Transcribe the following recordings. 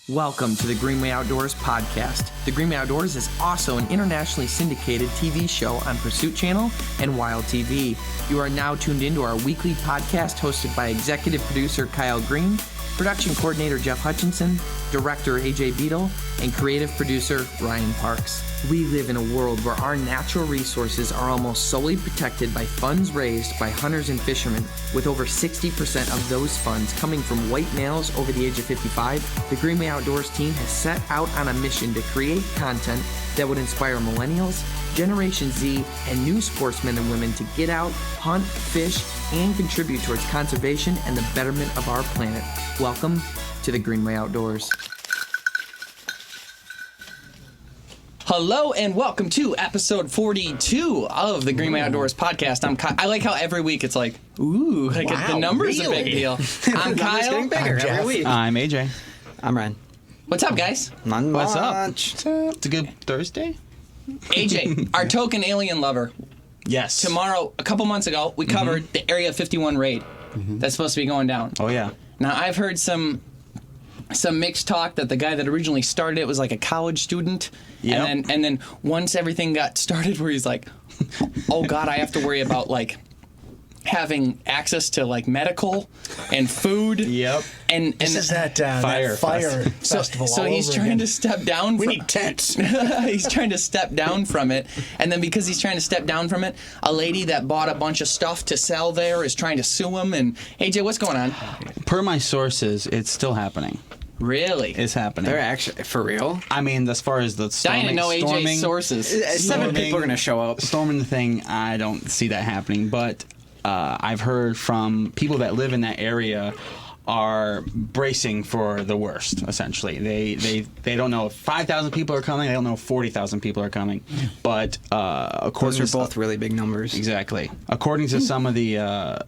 Welcome to the Greenway Outdoors podcast. The Greenway Outdoors is also an internationally syndicated TV show on Pursuit Channel and Wild TV. You are now tuned into our weekly podcast hosted by executive producer Kyle Green, production coordinator Jeff Hutchinson, director AJ Beadle, and creative producer Ryan Parks. We live in a world where our natural resources are almost solely protected by funds raised by hunters and fishermen, with over 60% of those funds coming from white males over the age of 55. The Greenway Outdoors team has set out on a mission to create content that would inspire millennials, Generation Z, and new sportsmen and women to get out, hunt, fish, and contribute towards conservation and the betterment of our planet. Welcome to the Greenway Outdoors. Hello and welcome to episode 42 of the Greenway Outdoors podcast. I like how every week it's like, ooh, like wow, the numbers really? A big deal. I'm Kyle. I'm every week. I'm AJ. I'm Ryan. What's up, guys? What's up? It's a good Thursday. AJ, our token alien lover. Yes. Tomorrow, a couple months ago, we covered the Area 51 raid that's supposed to be going down. Oh, yeah. Now, I've heard some mixed talk that the guy that originally started it was like a college student. Yep. And then once everything got started where he's like, oh, God, I have to worry about, like, having access to, like, medical and food. Yep. And this is that fire festival. So he's trying again. to step down. We need tents. He's trying to step down from it, and then because he's trying to step down from it, a lady that bought a bunch of stuff to sell there is trying to sue him. And AJ, what's going on? Per my sources, it's still happening. Really? It's happening. They're actually for real. I mean, as far as the storming, Dying to know AJ's sources. 7 people are going to show up. Storming the thing, I don't see that happening. But I've heard from people that live in that area are bracing for the worst. Essentially, they don't know if 5,000 people are coming. They don't know if 40,000 people are coming. But according Those to are both really big numbers. Exactly. According to some of the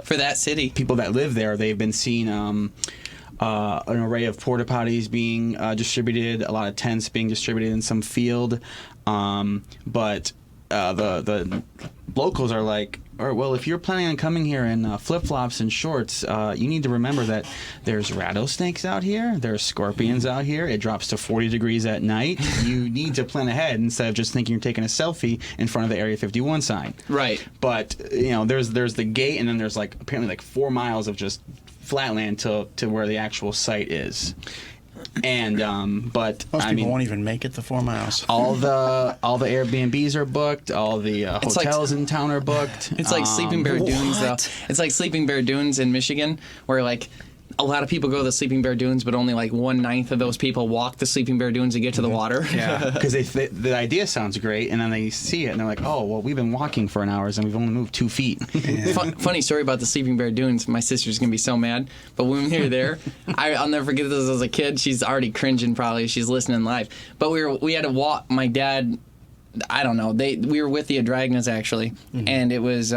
for that city people that live there, they've been seeing an array of porta potties being distributed, a lot of tents being distributed in some field, but the locals are like, all right, well, if you're planning on coming here in flip-flops and shorts, you need to remember that there's rattlesnakes out here, there's scorpions out here, it drops to 40 degrees at night. You need to plan ahead instead of just thinking you're taking a selfie in front of the Area 51 sign. Right. But, you know, there's the gate, and then there's apparently 4 miles of just flatland to where the actual site is. And but most I people mean, won't even make it the 4 miles. all the Airbnbs are booked, all the hotels in town are booked. It's like Sleeping Bear Dunes, though. It's like Sleeping Bear Dunes in Michigan, where like a lot of people go to the Sleeping Bear Dunes, but only like 1/9 of those people walk the Sleeping Bear Dunes to get to the water. Yeah, because the idea sounds great, and then they see it and they're like, oh, well, we've been walking for an hour and we've only moved 2 feet. Yeah. Funny story about the Sleeping Bear Dunes. My sister's gonna be so mad, but when we were there, I'll never forget this as a kid. She's already cringing probably. She's listening live, but we had to walk. My dad, I don't know. We were with the Adragnas actually, and it was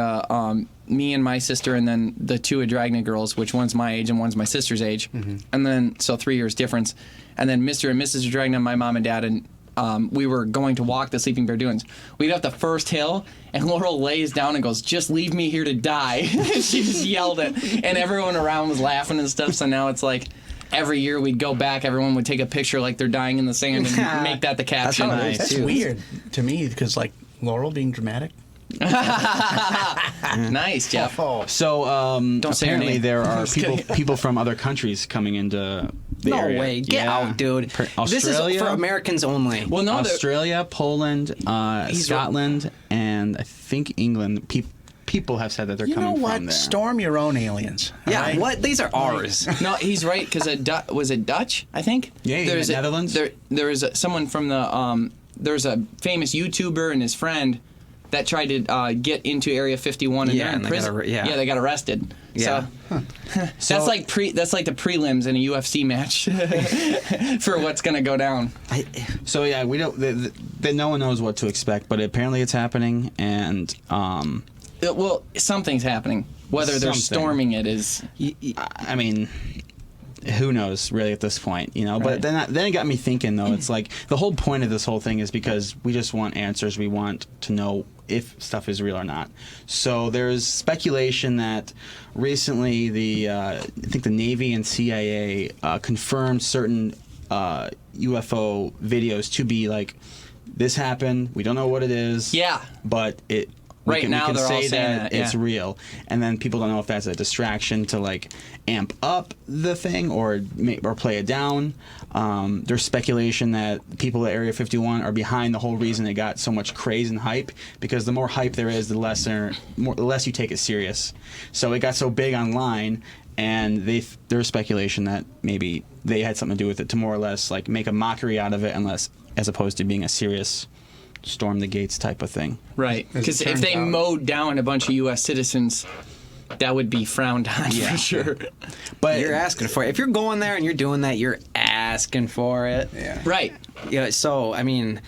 me and my sister, and then the 2 Adragna girls, which one's my age and one's my sister's age, and then so 3 years difference, and then Mr. and Mrs. Adragna, my mom and dad, and we were going to walk the Sleeping Bear Dunes. We got up the first hill, and Laurel lays down and goes, "Just leave me here to die." She just yelled it, and everyone around was laughing and stuff. So now it's like, every year we'd go back, everyone would take a picture like they're dying in the sand and make that the caption. That's weird to me because like Laurel being dramatic. Nice, Jeff. So Don't say your apparently name. there are people from other countries coming into the area. No way. Get out, dude. This is for Americans only. Well, no, Australia, Poland, Scotland, and I think England. People have said that they're coming from there. Storm your own aliens. Yeah, right? what? These are ours. No, he's right, because was it Dutch, I think? Yeah, There's Netherlands. There was someone from the, there's a famous YouTuber and his friend that tried to get into Area 51 and they're in prison. They got arrested. Yeah. So that's like the prelims in a UFC match for what's going to go down. So yeah, we don't. No one knows what to expect, but apparently it's happening, and well, something's happening. Whether they're storming it is. I mean, who knows really at this point, you know? Right. But then it got me thinking, though. It's like the whole point of this whole thing is because we just want answers. We want to know if stuff is real or not. So there's speculation that recently I think the Navy and CIA confirmed certain UFO videos to be like, this happened. We don't know what it is. Yeah. But it. Right now, we can they're all say saying that that, it's real, and then people don't know if that's a distraction to like amp up the thing or play it down. There's speculation that people at Area 51 are behind the whole reason it got so much craze and hype, because the more hype there is, the less you take it serious. So it got so big online, and there's speculation that maybe they had something to do with it to more or less like make a mockery out of it, as opposed to being a serious storm the gates type of thing. Right. Because if they mowed down a bunch of U.S. citizens, that would be frowned on for sure. But you're asking for it. If you're going there and you're doing that, you're asking for it. Yeah. Right. Yeah. So, I mean...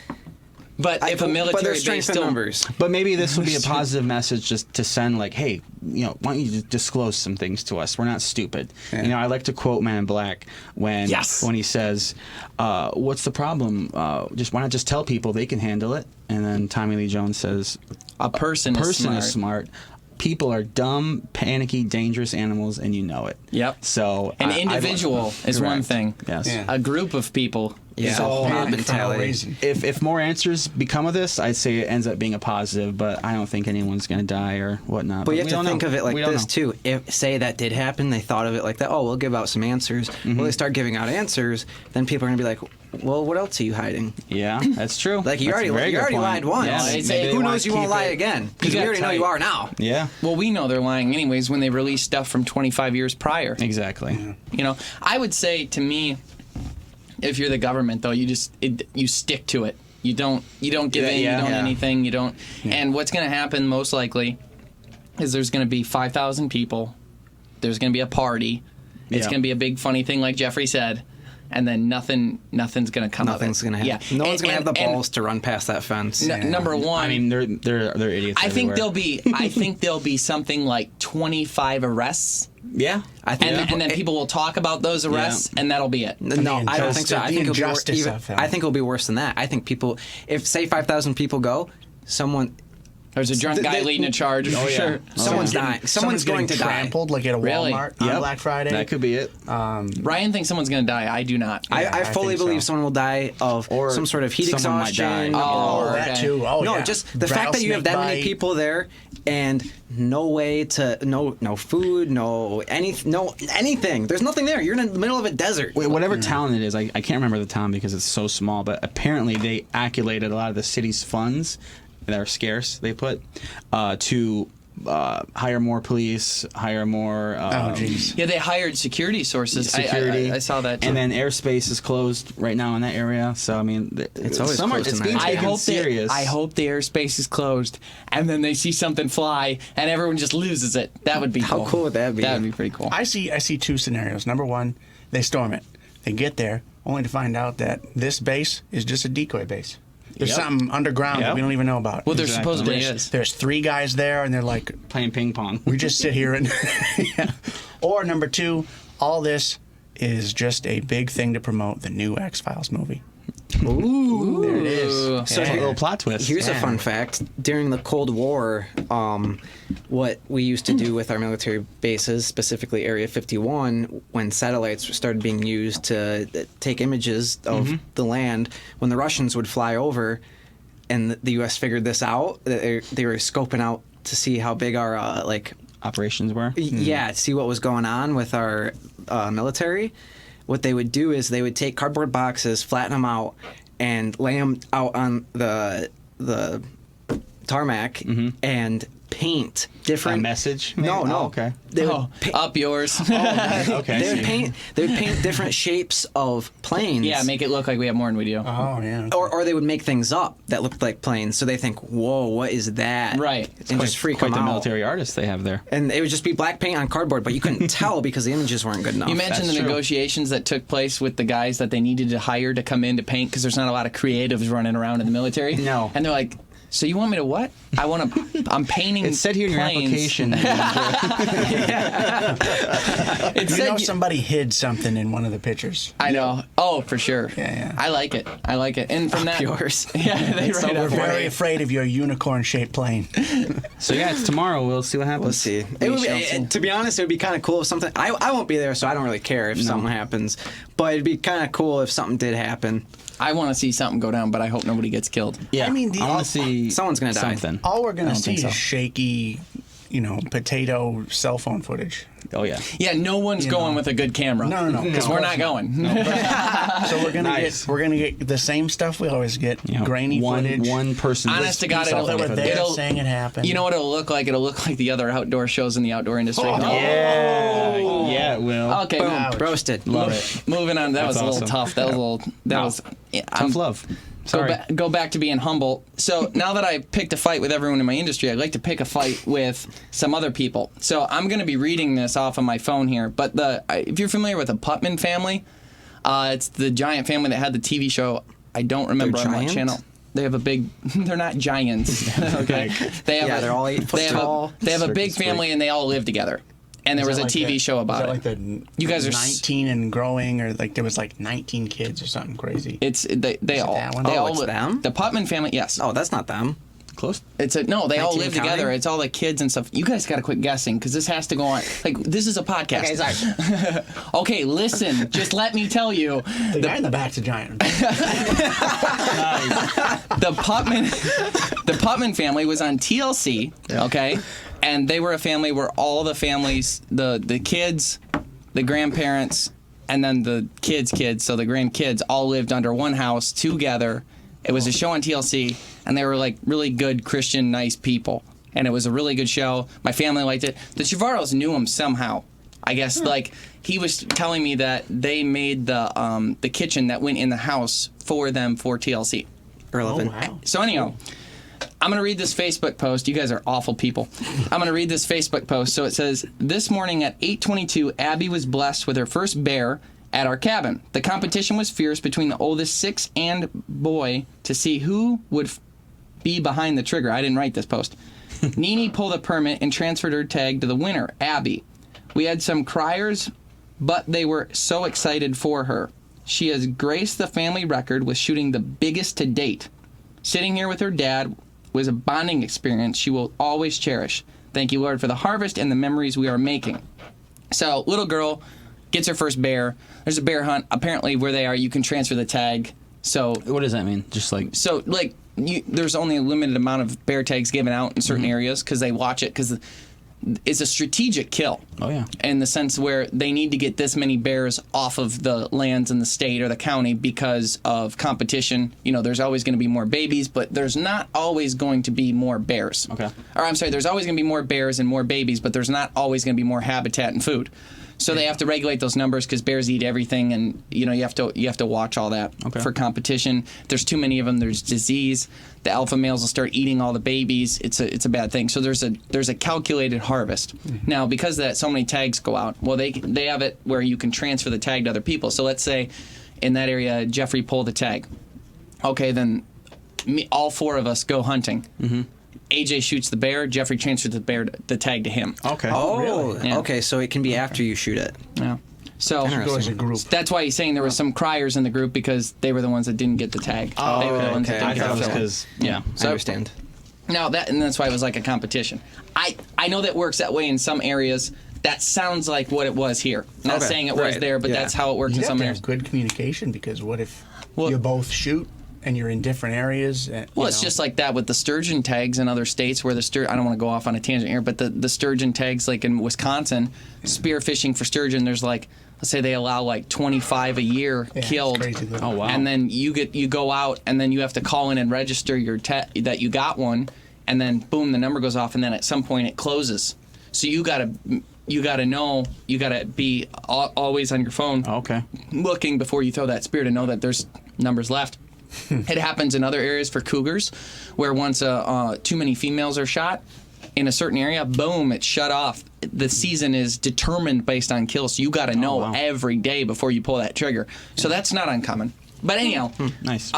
But if a military base still... numbers. But maybe this would be a positive message just to send, like, hey, why don't you just disclose some things to us? We're not stupid. Yeah. I like to quote Man in Black when he says, what's the problem? Why not just tell people they can handle it? And then Tommy Lee Jones says, a person is smart. People are dumb, panicky, dangerous animals, and you know it. Yep. So an individual is one thing. Yes. Yeah. A group of people. Yeah. Mob mentality. If more answers become of this, I'd say it ends up being a positive, but I don't think anyone's going to die or whatnot. But you have to think of it like this, too. If, say, that did happen, they thought of it like that, we'll give out some answers. Mm-hmm. Well, they start giving out answers, then people are going to be like, well, what else are you hiding? Yeah, that's true. Like, you already lied once. Yeah, who knows you won't lie again? Because we already know you are now. Yeah. Well, we know they're lying anyways when they release stuff from 25 years prior. Exactly. Yeah. I would say, to me, if you're the government, though, you stick to it. You don't give in. You don't anything. You don't. Yeah. And what's going to happen most likely is there's going to be 5,000 people. There's going to be a party. It's going to be a big funny thing, like Jeffrey said. And then nothing's going to come of it. Nothing's going to happen. Yeah. No one's going to have the balls to run past that fence. Number one. I mean, they're idiots. I think there'll be something like 25 arrests. Yeah, I think, and then people will talk about those arrests, and that'll be it. No, I don't think so. I think it'll be worse than that. I think people, if say 5,000 people go, there's a drunk guy leading a charge. For sure. Someone's dying. Someone's going to die. Trampled like at a Walmart on Black Friday. That could be it. Ryan thinks someone's going to die. I do not. I fully believe someone will die of some sort of heat exhaustion. That too. Just the fact that you have that many people there and no way to no food, no anything. There's nothing there. You're in the middle of a desert. Wait, whatever town it is, I can't remember the town because it's so small. But apparently they accumulated a lot of the city's funds that are scarce, they put, to hire more police, hire more... Yeah, they hired security sources. I saw that, too. And then airspace is closed right now in that area, so, I mean... It's always closed. It's being taken serious. I hope the airspace is closed, and then they see something fly, and everyone just loses it. That would be cool. How cool would that be? That would be pretty cool. I see two scenarios. Number one, they storm it. They get there, only to find out that this base is just a decoy base. There's something underground that we don't even know about. Well, there supposedly is. There's 3 guys there, and they're like... playing ping pong. We just sit here and... Or number 2, all this is just a big thing to promote the new X-Files movie. Ooh. There it is. So a little plot twist. Here's a fun fact. During the Cold War, what we used to do with our military bases, specifically Area 51, when satellites started being used to take images of the land, when the Russians would fly over and the U.S. figured this out, they were scoping out to see how big our, operations were? Yeah, to see what was going on with our military. What they would do is they would take cardboard boxes, flatten them out, and lay them out on the tarmac and paint different... A message? No. Oh, okay. They would up yours. Okay. They would paint different shapes of planes. Yeah, make it look like we have more than we do. Oh, yeah. Okay. Or they would make things up that looked like planes, so they think, whoa, what is that? Right. And just freak them Quite the out. military artists they have there. And it would just be black paint on cardboard, but you couldn't tell because the images weren't good enough. You mentioned the negotiations that took place with the guys that they needed to hire to come in to paint because there's not a lot of creatives running around in the military. No. And they're like, So you want me to what? I'm painting. It said here in your planes. application. It You said know somebody hid something in one of the pictures. I know. Oh, for sure. Yeah. I like it. And from that, yours. Yeah, they It's write over up We're for very it. afraid of your unicorn-shaped plane. So yeah, it's tomorrow. We'll see what happens. We'll see. To be honest, it would be kind of cool if something. I won't be there, so I don't really care if something happens. But it'd be kind of cool if something did happen. I want to see something go down, but I hope nobody gets killed. Yeah, I mean, I want to see someone's gonna die. something. All we're going to don't see think so. is shaky, potato cell phone footage. Oh yeah. Yeah, no one's going with a good camera. No. Because we're not going. So we're gonna Nice. get the same stuff we always get. Grainy footage. One person. Honest to God, People that were there it'll- saying it happened. You know what it'll look like? It'll look like the other outdoor shows in the outdoor industry. Yeah, it will. Okay, Boom, Ouch. roasted. Love it. moving on. That That's was a little awesome. tough. That was a little. That was. Yeah, Tough love. Sorry. Go back to being humble. So now that I picked a fight with everyone in my industry, I'd like to pick a fight with some other people. So I'm going to be reading this off of my phone here. But if you're familiar with the Putman family, it's the giant family that had the TV show. I don't remember They're on what giant? channel. They have a big. They're not giants. Okay. They have. They're all 8 foot tall. They have a big Circus freak. family and they all live together. And there was a TV show about it. Like the You guys are 19 and growing, or like there was like 19 kids or something crazy. It's they all that one? they Oh, all it's them? The Putman family, yes. Oh, that's not them. Close. They all 19 live together. counting? It's all the kids and stuff. You guys got to quit guessing because this has to go on. Like this is a podcast. Okay, sorry. Okay, listen. Just let me tell you. The guy in the back's a giant. The Putman family was on TLC. Okay, and they were a family where all the families, the kids, the grandparents, and then the kids, so the grandkids, all lived under one house together. It was a show on TLC, and they were like really good Christian, nice people. And it was a really good show. My family liked it. The Chivaros knew him somehow. I guess like he was telling me that they made the kitchen that went in the house for them for TLC. Irrelevant. Wow. So anyhow, I'm going to read this Facebook post. You guys are awful people. I'm going to read this Facebook post. So it says, this morning at 8:22, Abby was blessed with her first bear at our cabin. The competition was fierce between the oldest 6 and boy to see who would be behind the trigger. I didn't write this post. Nene pulled a permit and transferred her tag to the winner, Abby. We had some criers, but they were so excited for her. She has graced the family record with shooting the biggest to date. Sitting here with her dad was a bonding experience she will always cherish. Thank you, Lord, for the harvest and the memories we are making. So, little girl gets her first bear. There's a bear hunt. Apparently, where they are, you can transfer the tag. So, What does that mean? Just like there's only a limited amount of bear tags given out in certain areas because they watch it because it's a strategic kill. Oh yeah. In the sense where they need to get this many bears off of the lands in the state or the county because of competition. You know, there's always going to be more babies, but there's not always going to be more bears. Okay. Or I'm sorry, there's always going to be more bears and more babies, but there's not always going to be more habitat and food. So they have to regulate those numbers because bears eat everything, and you have to watch all that for competition. If there's too many of them, there's disease. The alpha males will start eating all the babies. It's a bad thing. So there's a calculated harvest. Now because of that, so many tags go out. Well, they have it where you can transfer the tag to other people. So let's say in that area, Jeffrey pulled the tag. Okay, then all 4 of us go hunting. Mm-hmm. AJ shoots the bear. Jeffrey transfers the tag to him. Okay. Oh, really? Yeah. okay. So it can be after you shoot it. Yeah. So Go as a group. that's why he's saying there were some criers in the group because they were the ones that didn't get the tag. Oh, They were the ones that okay. didn't I get thought it the was tag. because Yeah. I understand. Now that's why it was like a competition. I know that works that way in some areas. That sounds like what it was here. Not Okay. saying it was Right. there, but Yeah. that's how it works You in have some to areas. have good communication because what if Well- you both shoot and you're in different areas? Well, it's just like that with the sturgeon tags in other states where I don't want to go off on a tangent here, but the sturgeon tags, like in Wisconsin, spear fishing for sturgeon, there's like, let's say they allow like 25 a year it's killed. crazy, though. Oh wow. And then you go out and then you have to call in and register your that you got one, and then boom, the number goes off, and then at some point it closes. So you gotta know, you gotta be always on your phone Okay. looking before you throw that spear to know that there's numbers left. It happens in other areas for cougars, where once too many females are shot in a certain area, boom, it's shut off. The season is determined based on kills, so you got to know wow. every day before you pull that trigger. So that's not uncommon. But anyhow, Nice.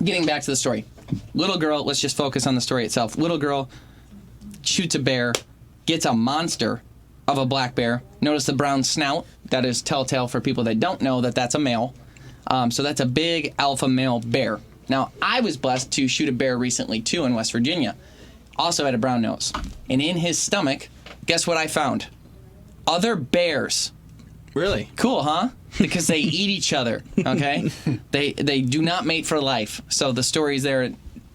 getting back to the story. little girl, let's just focus on the story itself. Little girl shoots a bear, gets a monster of a black bear. Notice the brown snout. That is telltale for people that don't know that that's a male. So that's a big alpha male bear. Now, I was blessed to shoot a bear recently, too, in West Virginia. Also had a brown nose. And in his stomach, guess what I found? Other bears. Really? Cool, huh? Because they eat each other, okay? They do not mate for life. So the story's there,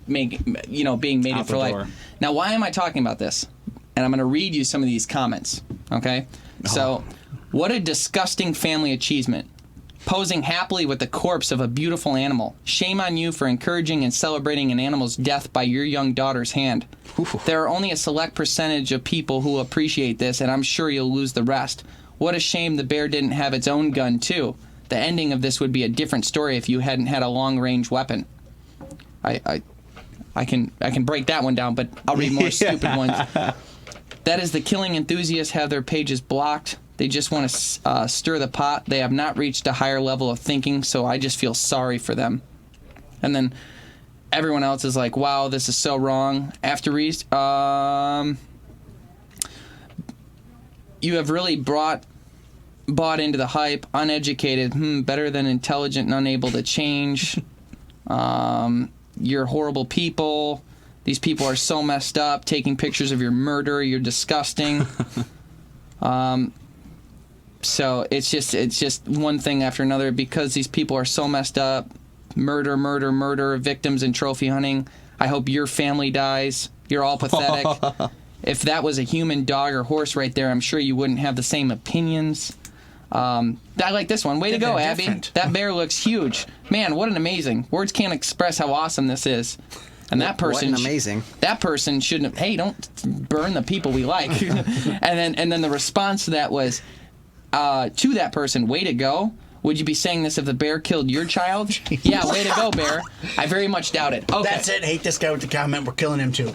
being mated Out the for door. life. Now, why am I talking about this? And I'm going to read you some of these comments, okay? So, what a disgusting family achievement. Posing happily with the corpse of a beautiful animal. Shame on you for encouraging and celebrating an animal's death by your young daughter's hand. There are only a select percentage of people who will appreciate this, and I'm sure you'll lose the rest. What a shame the bear didn't have its own gun, too. The ending of this would be a different story if you hadn't had a long-range weapon. I can break that one down, but I'll read more stupid ones. That is, the killing enthusiasts have their pages blocked. They just want to stir the pot. They have not reached a higher level of thinking, so I just feel sorry for them. And then everyone else is like, wow, this is so wrong. After you have really bought into the hype. Uneducated, better than intelligent and unable to change. You're horrible people. These people are so messed up. Taking pictures of your murder. You're disgusting. So it's just one thing after another because these people are so messed up. Murder, victims and trophy hunting. I hope your family dies. You're all pathetic. If that was a human, dog, or horse right there, I'm sure you wouldn't have the same opinions. I like this one. Way to go, Abby. That bear looks huge. Man, what an amazing. Words can't express how awesome this is. And that person, that person shouldn't have. Hey, don't burn the people we like. and then the response to that was, to that person, way to go. Would you be saying this if the bear killed your child? Yeah, way to go, bear. I very much doubt it. Okay. That's it. Hate this guy with the comment. We're killing him, too.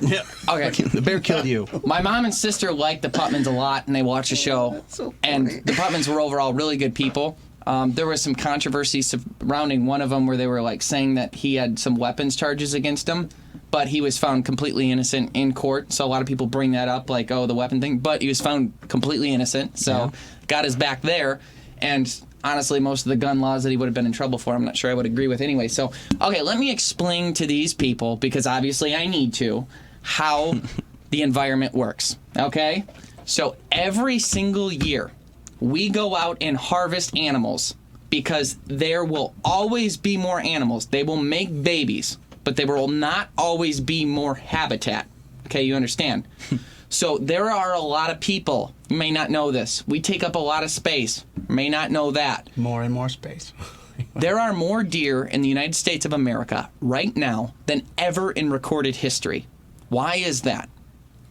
Okay. The bear killed you. My mom and sister like the Putmans a lot, and they watch the show. That's so funny. And the Putmans were overall really good people. There was some controversy surrounding one of them where they were like saying that he had some weapons charges against him, but he was found completely innocent in court. So a lot of people bring that up, like, oh, the weapon thing. But he was found completely innocent, so got his back there. And honestly, most of the gun laws that he would have been in trouble for, I'm not sure I would agree with anyway. So, okay, let me explain to these people, because obviously I need to, how the environment works, okay? So every single year, we go out and harvest animals because there will always be more animals. They will make babies, but there will not always be more habitat. Okay, you understand? So there are a lot of people, you may not know this, we take up a lot of space, may not know that. More and more space. There are more deer in the United States of America right now than ever in recorded history. Why is that?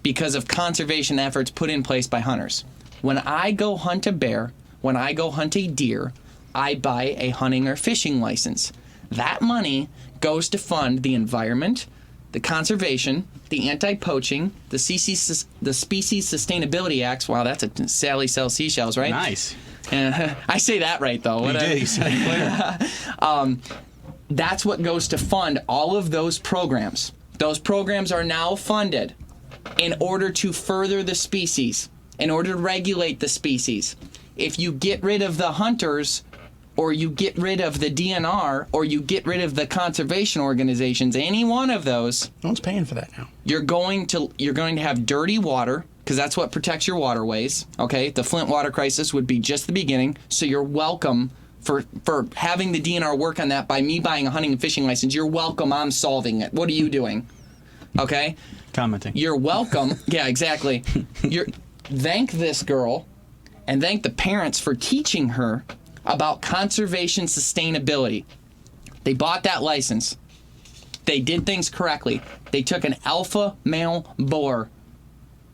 Because of conservation efforts put in place by hunters. When I go hunt a bear, when I go hunt a deer, I buy a hunting or fishing license. That money goes to fund the environment, the conservation, the anti-poaching, the Species Sustainability Acts. Wow, that's a Sally sells seashells, right? Nice. I say that right, though. You did. You said it clear. That's what goes to fund all of those programs. Those programs are now funded in order to further the species, in order to regulate the species. If you get rid of the hunters, or you get rid of the DNR, or you get rid of the conservation organizations, any one of those, No one's paying for that now. you're going to have dirty water, because that's what protects your waterways. Okay, the Flint water crisis would be just the beginning. So you're welcome for having the DNR work on that by me buying a hunting and fishing license. You're welcome. I'm solving it. What are you doing? Okay, Commenting. you're welcome. Yeah, exactly. Thank this girl, and thank the parents for teaching her about conservation sustainability. They bought that license. They did things correctly. They took an alpha male boar,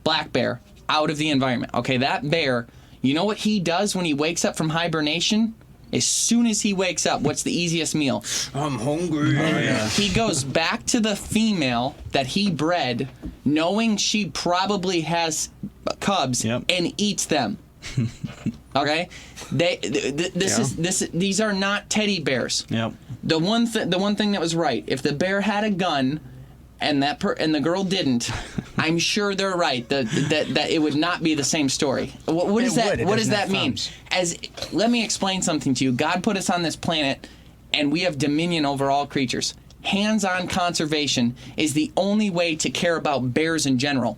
black bear, out of the environment. Okay, that bear, you know what he does when he wakes up from hibernation? As soon as he wakes up, what's the easiest meal? I'm hungry. Oh, yeah. He goes back to the female that he bred, knowing she probably has cubs, Yep. and eats them. Okay, these are not teddy bears. Yep. The one thing that was right, if the bear had a gun and the girl didn't, I'm sure they're right that it would not be the same story. What does that mean? Let me explain something to you. God put us on this planet, and we have dominion over all creatures. Hands-on conservation is the only way to care about bears in general.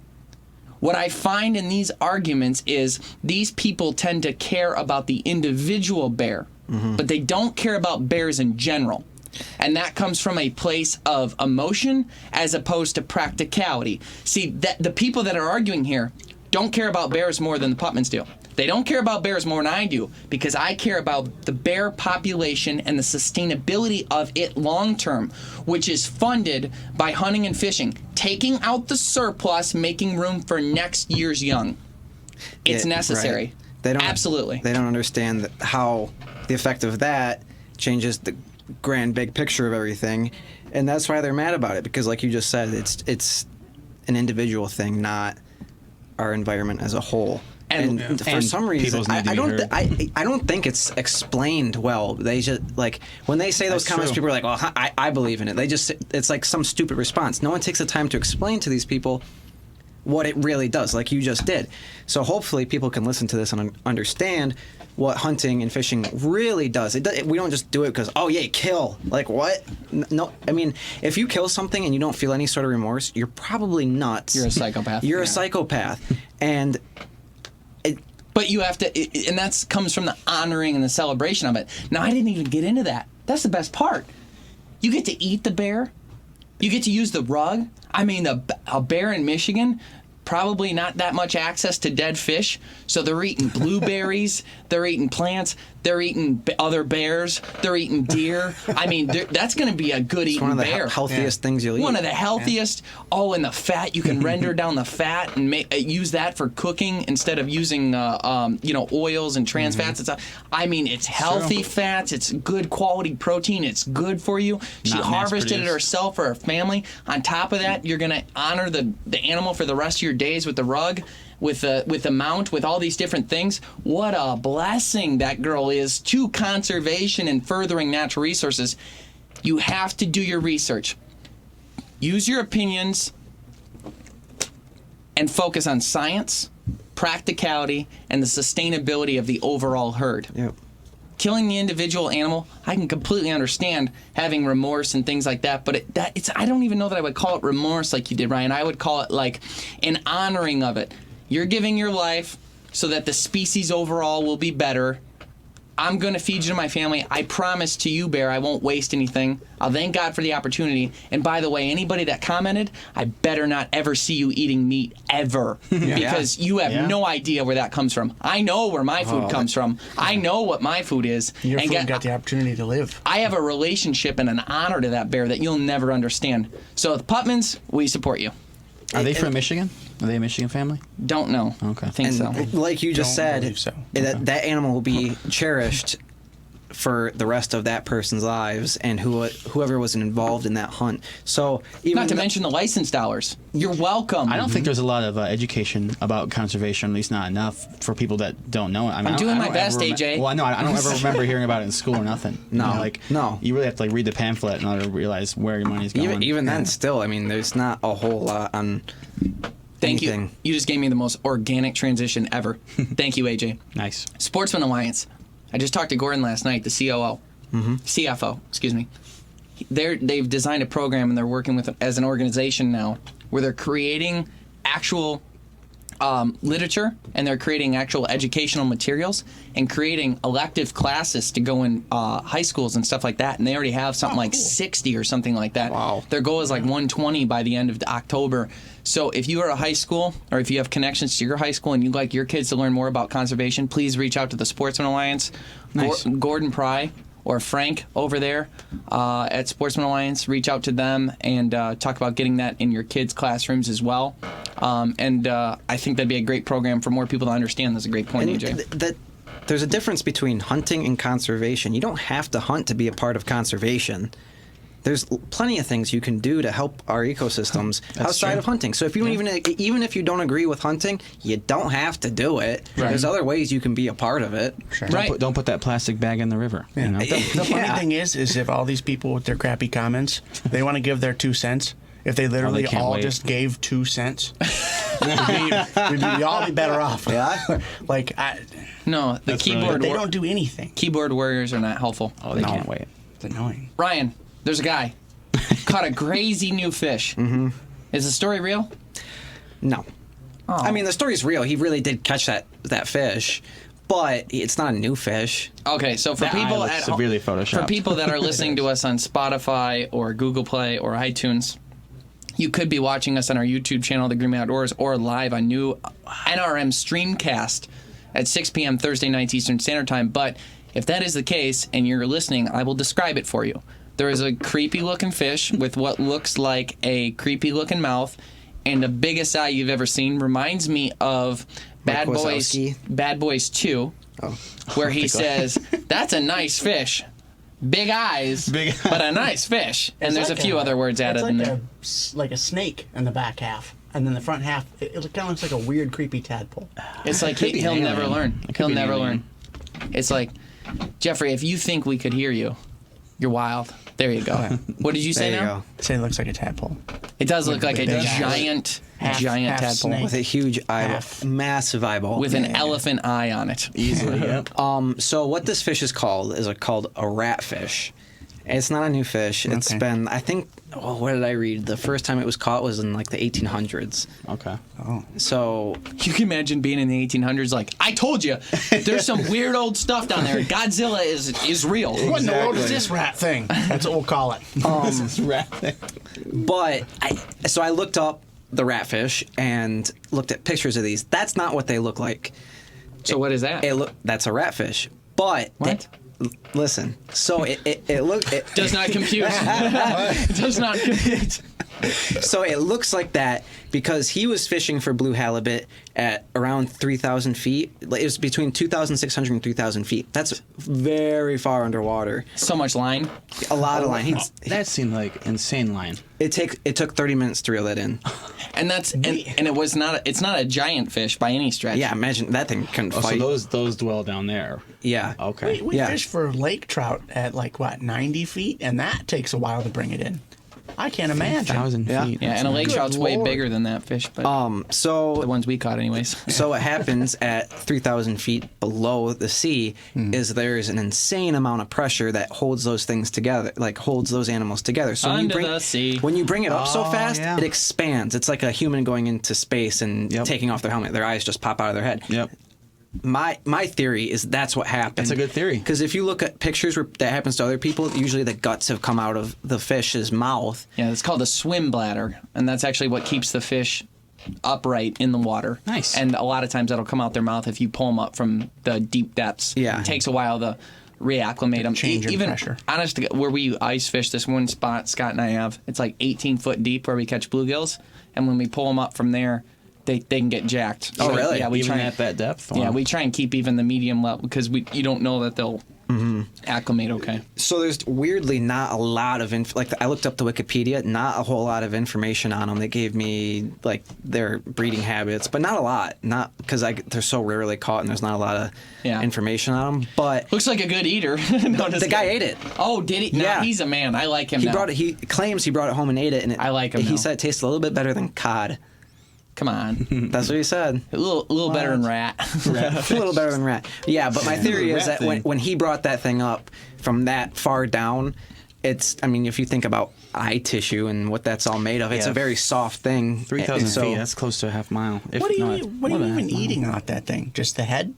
What I find in these arguments is these people tend to care about the individual bear, but they don't care about bears in general. And that comes from a place of emotion as opposed to practicality. See, the people that are arguing here don't care about bears more than the Putmans do. They don't care about bears more than I do, because I care about the bear population and the sustainability of it long term, which is funded by hunting and fishing, taking out the surplus, making room for next year's young. It's necessary. Right. They don't, absolutely. They don't understand how the effect of that changes the grand big picture of everything, and that's why they're mad about it, because like you just said, it's an individual thing, not our environment as a whole. And for some reason, I don't think it's explained well. They just, like, when they say those comments, people are like, "Well, I believe in it." It's like some stupid response. No one takes the time to explain to these people what it really does, like you just did. So hopefully, people can listen to this and understand what hunting and fishing really does. We don't just do it because, oh yeah, kill. Like, what? No, I mean, if you kill something and you don't feel any sort of remorse, you're probably nuts. You're a psychopath. You're a psychopath, and. But you have to, and that comes from the honoring and the celebration of it. Now, I didn't even get into that. That's the best part. You get to eat the bear. You get to use the rug. I mean, a bear in Michigan, probably not that much access to dead fish, so they're eating blueberries, they're eating plants, they're eating other bears, they're eating deer. I mean, that's going to be a good eating bear. One of the healthiest things you'll eat. One of the healthiest. Yeah. Oh, and the fat, you can render down the fat and use that for cooking instead of using oils and trans fats and stuff. I mean, it's healthy fats, it's good quality protein, it's good for you. She harvested it herself for her family. On top of that, you're going to honor the animal for the rest of your days with the rug, with the mount, with all these different things. What a blessing that girl is to conservation and furthering natural resources. You have to do your research. Use your opinions and focus on science, practicality, and the sustainability of the overall herd. Yep. Killing the individual animal, I can completely understand having remorse and things like that, but I don't even know that I would call it remorse like you did, Ryan. I would call it like an honoring of it. You're giving your life so that the species overall will be better. I'm going to feed you to my family. I promise to you, Bear, I won't waste anything. I'll thank God for the opportunity. And by the way, anybody that commented, I better not ever see you eating meat ever. Because you have no idea where that comes from. I know where my food comes from. I know what my food is. Your food got the opportunity to live. I have a relationship and an honor to that bear that you'll never understand. So the Putmans, we support you. Are they from Michigan? Are they a Michigan family? Don't know. Okay. I think so. Like you just said, that animal will be cherished for the rest of that person's lives and whoever was involved in that hunt. So even not to mention the license dollars. You're welcome. I don't think there's a lot of education about conservation, at least not enough for people that don't know it. I mean, I'm doing my best, AJ. Well, no, I don't ever remember hearing about it in school or nothing. No, no. You really have to read the pamphlet in order to realize where your money's going. Even then, still, I mean, there's not a whole lot on. Thank you. You just gave me the most organic transition ever. Thank you, AJ. Nice. Sportsman Alliance. I just talked to Gordon last night, the COO. CFO, excuse me. They've designed a program and they're working with as an organization now where they're creating actual literature and they're creating actual educational materials and creating elective classes to go in high schools and stuff like that. And they already have something like 60 or something like that. Wow. Their goal is like 120 by the end of October. So if you are a high school or if you have connections to your high school and you'd like your kids to learn more about conservation, please reach out to the Sportsman Alliance. Nice. Gordon Pry or Frank over there at Sportsman Alliance. Reach out to them and talk about getting that in your kids' classrooms as well. I think that'd be a great program for more people to understand. That's a great point, AJ. There's a difference between hunting and conservation. You don't have to hunt to be a part of conservation. there's plenty of things you can do to help our ecosystems outside of hunting. So if you don't even if you don't agree with hunting, you don't have to do it. Right. There's other ways you can be a part of it. Sure. Don't put that plastic bag in the river. Yeah. The funny thing is if all these people with their crappy comments, they want to give their 2 cents. If they literally just gave 2 cents, we'd all be better off. Yeah. No, the keyboard. They don't do anything. Keyboard warriors are not helpful. Oh, they can't wait. It's annoying. Ryan, there's a guy caught a crazy new fish. Mm-hmm. Is the story real? No. Oh. I mean, the story's real. He really did catch that fish, but it's not a new fish. Okay, so for people at home, severely photoshopped. for people that are listening to us on Spotify or Google Play or iTunes, you could be watching us on our YouTube channel, The Green Man Outdoors, or live on new NRM Streamcast at 6 p.m. Thursday nights Eastern Standard Time. But if that is the case and you're listening, I will describe it for you. There is a creepy-looking fish with what looks like a creepy-looking mouth and the biggest eye you've ever seen. Reminds me of Bad Boys 2, where he says, "That's a nice fish. Big eyes, but a nice fish." And there's a few other words added in there. It's like a snake in the back half. And then the front half, it kind of looks like a weird, creepy tadpole. It's like he'll never learn. He'll never learn. It's like, Jeffrey, if you think we could hear you, you're wild. There you go. What did you say now? I say it looks like a tadpole. It does look like a giant tadpole snake. With a huge eyeball, massive eyeball. with an elephant eye on it. Easily, yep. So what this fish is called called a ratfish. It's not a new fish. It's been, I think, what did I read? The first time it was caught was in like the 1800s. Okay. Oh. So You can imagine being in the 1800s like, I told you, there's some weird old stuff down there. Godzilla is real. What in the world is this rat thing? That's what we'll call it. This is rat thing. But I looked up the ratfish and looked at pictures of these. That's not what they look like. So what is that? That's a ratfish. But What? Listen. So it Does not compute. Does not compute. So it looks like that because he was fishing for blue halibut at around 3,000 feet. It was between 2,600 and 3,000 feet. That's very far underwater. So much line. A lot of line. That seemed like insane line. It took 30 minutes to reel that in. And it's not a giant fish by any stretch. Yeah, imagine that thing couldn't fight. So those dwell down there. Yeah. Okay. We fish for lake trout at 90 feet, and that takes a while to bring it in. I can't imagine. 1,000 feet. Yeah, and a lake trout's way bigger than that fish, but So the ones we caught anyways. So what happens at 3,000 feet below the sea is there's an insane amount of pressure that holds those things together, like holds those animals together. So the sea. When you bring it up so fast, yeah. it expands. It's like a human going into space and taking off their helmet. Their eyes just pop out of their head. Yep. My theory is that's what happened. That's a good theory. Because if you look at pictures where that happens to other people, usually the guts have come out of the fish's mouth. Yeah, it's called a swim bladder, and that's actually what keeps the fish upright in the water. Nice. And a lot of times that'll come out their mouth if you pull them up from the deep depths. Yeah. It takes a while to reacclimate them. Change in Even pressure. honest, where we ice fish, this one spot Scott and I have, it's like 18 foot deep where we catch bluegills, and when we pull them up from there, they can get jacked. Oh, So, really? Yeah, we Even try at that depth? Yeah, Wow. we try and keep even the medium level because you don't know that they'll acclimate okay. So there's weirdly not a lot of I looked up the Wikipedia, not a whole lot of information on them. They gave me like their breeding habits, but not a lot. Not because they're so rarely caught and there's not a lot of information on them. But Looks like a good eater. the guy ate it. Oh, did he? Yeah. Nah, he's a man. I like him. He now. brought it. He claims he brought it home and ate it, and I like him He now. said it tasted a little bit better than cod. Come on. That's what he said. A little better than rat. A little better than rat. Yeah, but my theory is that when he brought that thing up from that far down, if you think about eye tissue and what that's all made of, it's a very soft thing. 3,000 feet, that's close to a half mile. What are you even eating off that thing? Just the head?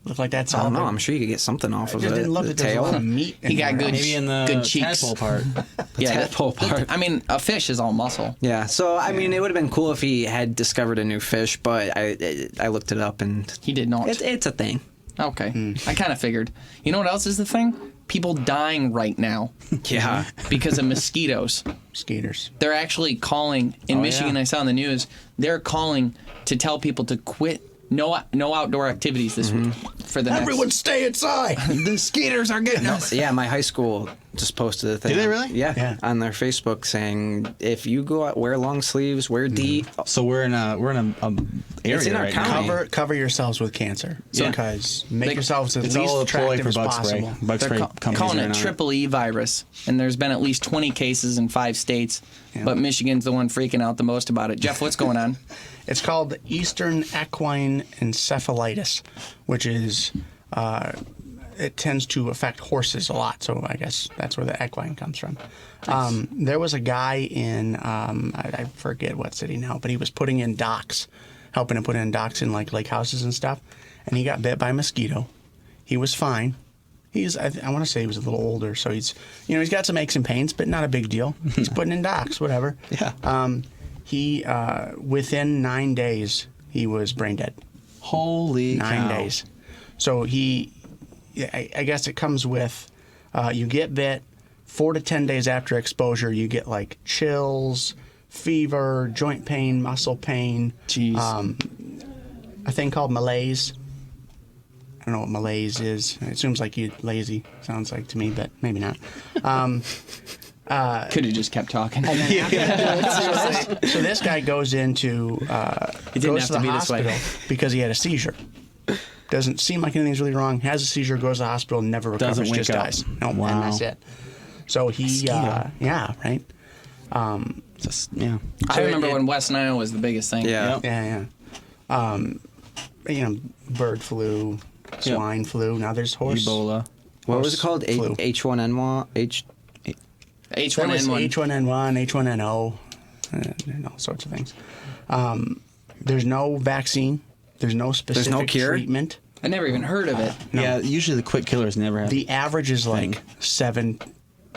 Look like that's all. I don't know. I'm sure you could get something off It of just it. didn't look The like there's a lot tail. of meat. He got good, Maybe in the good cheeks. tadpole part. Tadpole part. I mean, a fish is all muscle. Yeah. So I mean, it would have been cool if he had discovered a new fish, but I looked it up and He did not. it's a thing. Okay. I kind of figured. You know what else is the thing? People dying right now Yeah. because of mosquitoes. Skaters. They're actually calling in Michigan. yeah. I saw in the news. They're calling to tell people to quit. No outdoor activities this week for the Everyone stay inside. The skeeters are getting us. Yeah, my high school just posted a thing. Did they really? Yeah, on their Facebook saying if you go out, wear long sleeves, wear deep. So we're in a It's in area our right county. now. Cover yourselves with cancer. Yeah. Because make yourselves as It's all least a ploy attractive for as bug possible. spray. Bug They're spray companies calling right it now. triple E virus, and there's been at least 20 cases in 5 states, Yeah. but Michigan's the one freaking out the most about it. Jeff, what's going on? It's called Eastern equine encephalitis, which is it tends to affect horses a lot. So I guess that's where the equine comes from. There was a guy in I forget what city now, but he was putting in docks, helping to put in docks in like lake houses and stuff, and he got bit by a mosquito. He was fine. I want to say he was a little older, so he's got some aches and pains, but not a big deal. He's putting in docks, whatever. Yeah. He within 9 days he was brain dead. Holy 9 cow. days. So I guess it comes with you get bit 4 to 10 days after exposure. You get like chills, fever, joint pain, muscle pain. Jeez. A thing called malaise. I don't know what malaise is. It seems like you lazy. Sounds like to me, but maybe not. Could have just kept talking. So this guy goes into didn't goes have to to the be this way. hospital because he had a seizure. Doesn't seem like anything's really wrong. Has a seizure, goes to the hospital, never recovers, Doesn't wake just up. dies. No, Wow. and that's it. So he, yeah, right. Yeah. I remember when West Nile was the biggest thing. Yeah. Yep. Yeah. Bird flu, swine flu. Now there's horse. Ebola. What was it called? Flu. H1N1. There was H1N1. H1N1, H1N0, and all sorts of things. There's no vaccine. There's no specific cure? treatment. I never even heard of it. No. Yeah, usually the quick killers never have. The average is like 7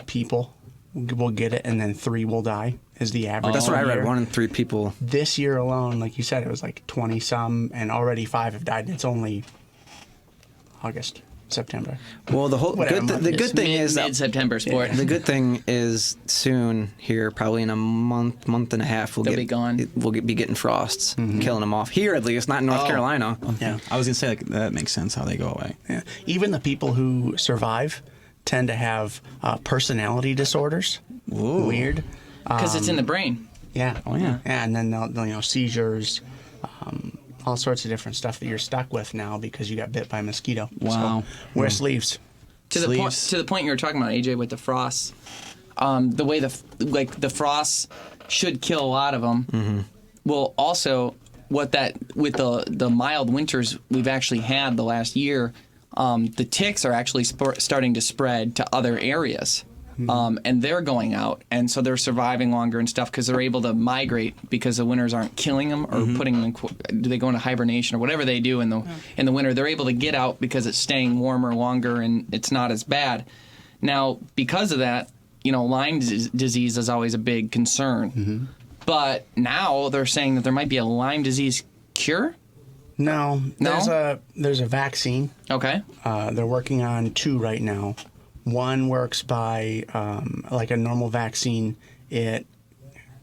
people will get it, and then 3 will die. Is the average? That's what I read. year. 1 in 3 people. This year alone, like you said, it was like 20 some, and already 5 have died. And it's only August, September. Well, the Whatever, It's mid-September sport. The good thing is soon here, probably in a month and a half, They'll be gone. We'll be getting frosts, killing them off here at least, not in North Carolina. Yeah. I was gonna say that makes sense how they go away. Yeah. Even the people who survive tend to have personality disorders. Ooh. Weird. Because it's in the brain. Yeah. Oh, yeah. And then they'll seizures, all sorts of different stuff that you're stuck with now because you got bit by a mosquito. Wow. So wear sleeves. To the point you were talking about, AJ, with the frosts, the way the frosts should kill a lot of them. Mm-hmm. Well, also with the mild winters we've actually had the last year, the ticks are actually starting to spread to other areas. And they're going out, and so they're surviving longer and stuff because they're able to migrate because the winters aren't killing them or putting them. Do they go into hibernation or whatever they do in the winter? They're able to get out because it's staying warmer longer and it's not as bad. Now, because of that, Lyme disease is always a big concern. But now they're saying that there might be a Lyme disease cure. No. There's a vaccine. Okay. They're working on 2 right now. One works by, like a normal vaccine, it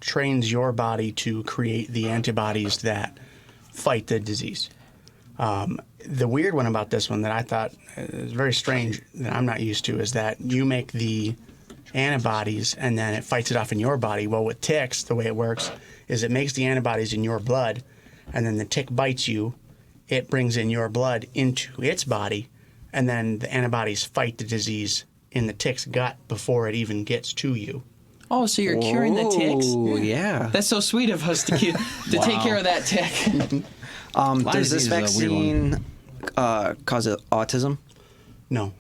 trains your body to create the antibodies that fight the disease. The weird one about this one that I thought is very strange that I'm not used to is that you make the antibodies and then it fights it off in your body. Well, with ticks, the way it works is it makes the antibodies in your blood, and then the tick bites you, it brings in your blood into its body, and then the antibodies fight the disease in the tick's gut before it even gets to you. Oh, so you're curing the ticks? Oh, yeah. That's so sweet of us to take care of that tick. Does this disease is a weird vaccine cause autism? No. Are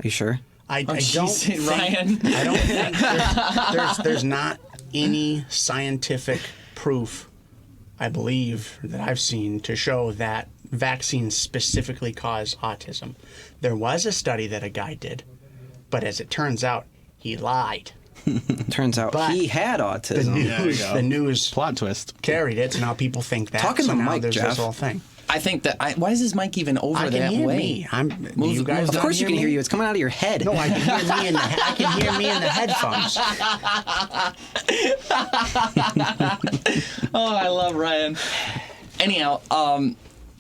you sure? I don't jeez, think, Ryan. I don't think there's not any scientific proof, I believe, that I've seen to show that vaccines specifically cause autism. There was a study that a guy did, but as it turns out, he lied. Turns out But he had autism. The news Plot twist. carried it, so now people think that. Talking so to now Mike, there's Jeff. this whole thing. I think that. Why is his mic even over I can that hear way? me. Move- You guys move Of don't course you hear can me? hear you. It's coming out of your head. No, I can hear me in the headphones. Oh, I love Ryan. Anyhow,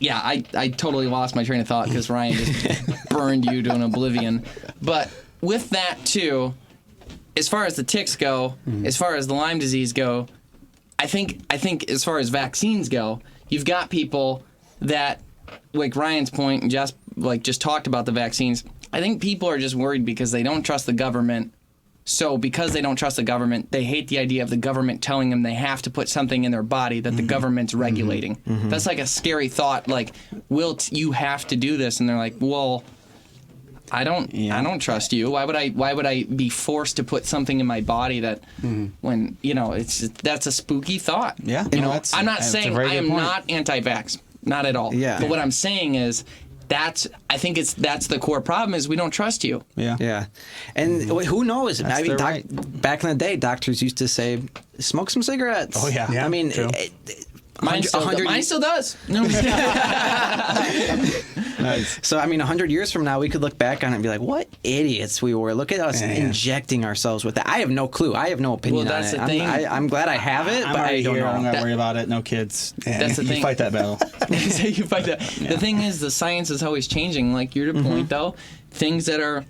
yeah, I totally lost my train of thought because Ryan just burned you to an oblivion. But with that too, as far as the ticks go, as far as the Lyme disease go, I think as far as vaccines go, you've got people that, like Ryan's point, and just talked about the vaccines. I think people are just worried because they don't trust the government. So because they don't trust the government, they hate the idea of the government telling them they have to put something in their body that the government's regulating. That's like a scary thought. Like, you have to do this? And they're like, well, I don't trust you. Why would I be forced to put something in my body that when that's a spooky thought. Yeah. I'm not saying I am not anti-vax, not at all. Yeah. But what I'm saying is that's the core problem is we don't trust you. Yeah. Yeah. And who knows? That's I mean, right. back in the day, doctors used to say, smoke some cigarettes. Oh, yeah. Yeah, I mean, true. Mine still does. No. Nice. So, I mean, 100 years from now, we could look back on it and be like, what idiots we were. Look at us injecting ourselves with that. I have no clue. I have no opinion Well, that's on it. the thing. I'm glad I have it, I'm but I already don't here. I'm know. not worried about it. No kids. That's the thing. You fight that battle. So you fight that. The thing is, the science is always changing. Like your point, though, things that are.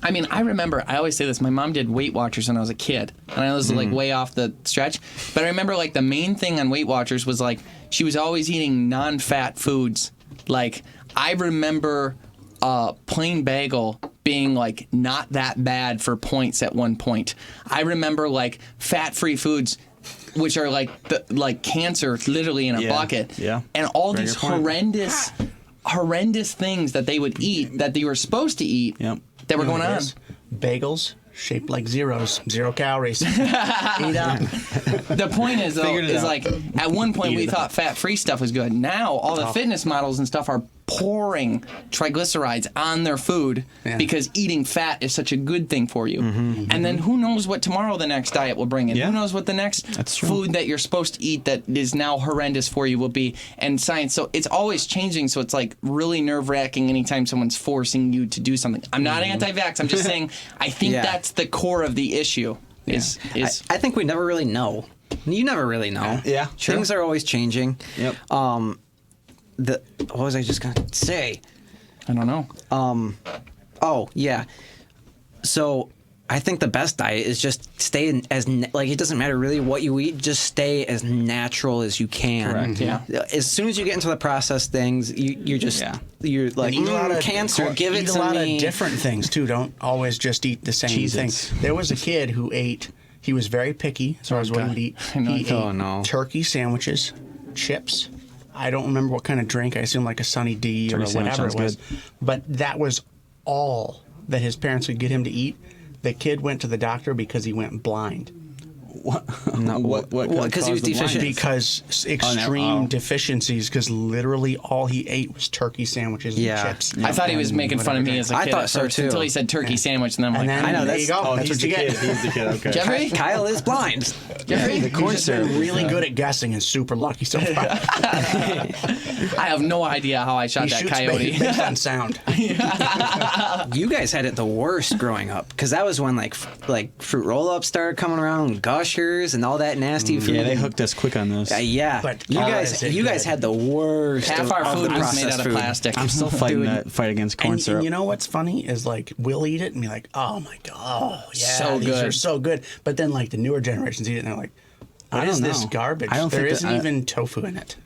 I mean, I remember. I always say this. My mom did Weight Watchers when I was a kid, and I know this is like way off the stretch, but I remember like the main thing on Weight Watchers was like she was always eating non-fat foods. Like I remember plain bagel being like not that bad for points at one point. I remember like fat-free foods, which are like cancer, literally in a bucket. Yeah. And all Very these good point. horrendous things that they would eat that they were supposed to eat that were going on. Bagels shaped like zeros, 0 calories. Eat up. The point is, though, Figured it is out. like at one point we thought fat-free stuff was good. Now all the fitness models and stuff are pouring triglycerides on their food because eating fat is such a good thing for you. And then who knows what tomorrow the next diet will bring in? Yeah. Who knows what the next That's true. food that you're supposed to eat that is now horrendous for you will be? And science, so it's always changing. So it's like really nerve-wracking anytime someone's forcing you to do something. I'm not anti-vax. I'm just saying I think that's the core of the issue. Is I think we never really know. You never really know. Yeah, true. Things are always changing. Yep. What was I just going to say? I don't know. Oh, yeah. So I think the best diet is just stay it doesn't matter really what you eat, just stay as natural as you can. Correct, yeah. As soon as you get into the processed things, you're just, you're like, Eat a lot of cancer, give it eat to a lot me. of different things too. Don't always just eat the same Cheez-Its. thing. There was a kid who ate. He was very picky as far as what he would eat. He ate turkey sandwiches, chips. I don't remember what kind of drink. I assume like a Sunny D or Turkey sandwich whatever it sounds was. good. But that was all that his parents could get him to eat. The kid went to the doctor because he went blind. What? What? Because he was deficient. Because extreme deficiencies, because literally all he ate was turkey sandwiches and chips. I thought he was making fun of me as a I kid thought at so, first too. until he said turkey sandwich, and then I'm And like, then I know, there you go. That's That's what what you get. He's the kid. Okay. Jeffrey? Kyle is blind. Jeffrey? Corn He's just been syrup. really good at guessing and super lucky so far. I have no idea how I shot He that shoots coyote. based on sound. You guys had it the worst growing up, because that was when like fruit roll-ups started coming around, Gushers, and all that nasty food. Yeah, they hooked us quick on those. Yeah, But you all guys, that is you guys good. had the worst. Half our of food the was made processed out of food. plastic. I'm still fighting that fight against corn And syrup. you know what's funny is like we'll eat it and be like, oh my god, oh yeah, So these good. are so good. But then like the newer generations eat it and they're like, what is this garbage? I don't there think isn't that- even tofu in it.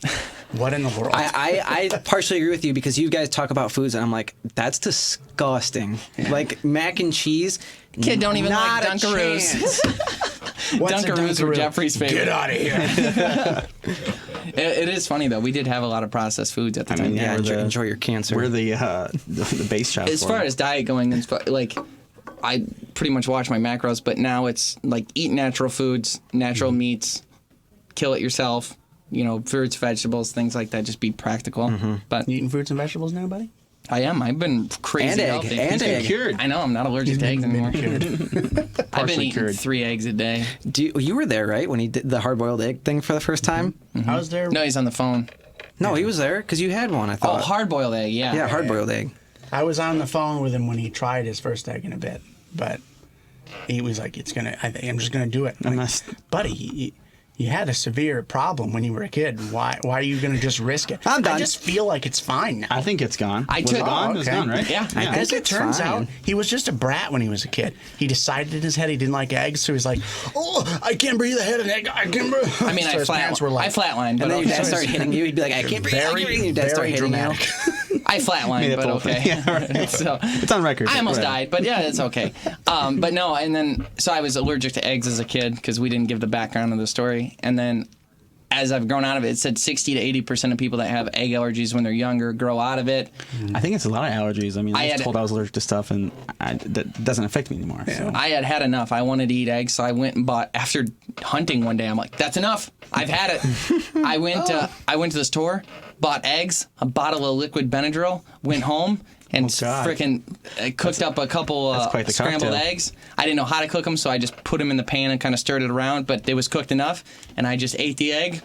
What in the world? I partially agree with you, because you guys talk about foods and I'm like, that's disgusting. Like mac and cheese. Kid don't even not like a Dunkaroos. chance. What's a Dunkaroos were Dunkaroo? Jeffrey's favorite. Get out of here. It is funny though. We did have a lot of processed foods at the time. mean, Yeah, we're enjoy your cancer. We're the base shop. As far as diet going, like I pretty much watch my macros, but now it's like eat natural foods, natural meats, kill it yourself. Fruits, vegetables, things like that. Just be practical. But You eating fruits and vegetables now, buddy? I am. I've been crazy And egg, healthy. and He's been egg. cured. I know. I'm not allergic to eggs anymore. I've been Partially eating cured. 3 eggs a day. You were there, right, when he did the hard-boiled egg thing for the first time? I was there. No, he's on the phone. No, he was there because you had one. I Oh, thought. hard-boiled egg. Yeah. Yeah, hard-boiled egg. I was on the phone with him when he tried his first egg in a bit, but he was like, I'm just gonna do it. I'm like, Unless- buddy, you had a severe problem when you were a kid. Why are you going to just risk it? I'm done. I just feel like it's fine now. I think it's gone. I Was took- it gone? Oh, It's okay. gone, right? Yeah. I think As it it's turns fine. out, he was just a brat when he was a kid. He decided in his head he didn't like eggs, so he's like, "Oh, I can't breathe. I had an egg. I can't breathe." I mean, so his parents were like, I flatlined, but And then your okay. dad started hitting you. He'd be like, I can't breathe. I can't breathe. And your dad started hitting dramatic. you. I flatlined, Made it but both. okay. Yeah, right. So It's on record. I almost Whatever. died, but yeah, it's okay. But no, and then so I was allergic to eggs as a kid because we didn't give the background of the story, and then as I've grown out of it, it said 60 to 80% of people that have egg allergies when they're younger grow out of it. I think it's a lot of allergies. I mean, I was had- told I was allergic to stuff, and that doesn't affect me anymore. So. I had enough. I wanted to eat eggs, so I went and bought. After hunting one day, I'm like, "That's enough. I've had it." I went to the store, bought eggs, a bottle of liquid Benadryl, went home, and God. freaking cooked up a couple that's quite the scrambled cocktail. eggs. I didn't know how to cook them, so I just put them in the pan and kind of stirred it around. But it was cooked enough, and I just ate the egg.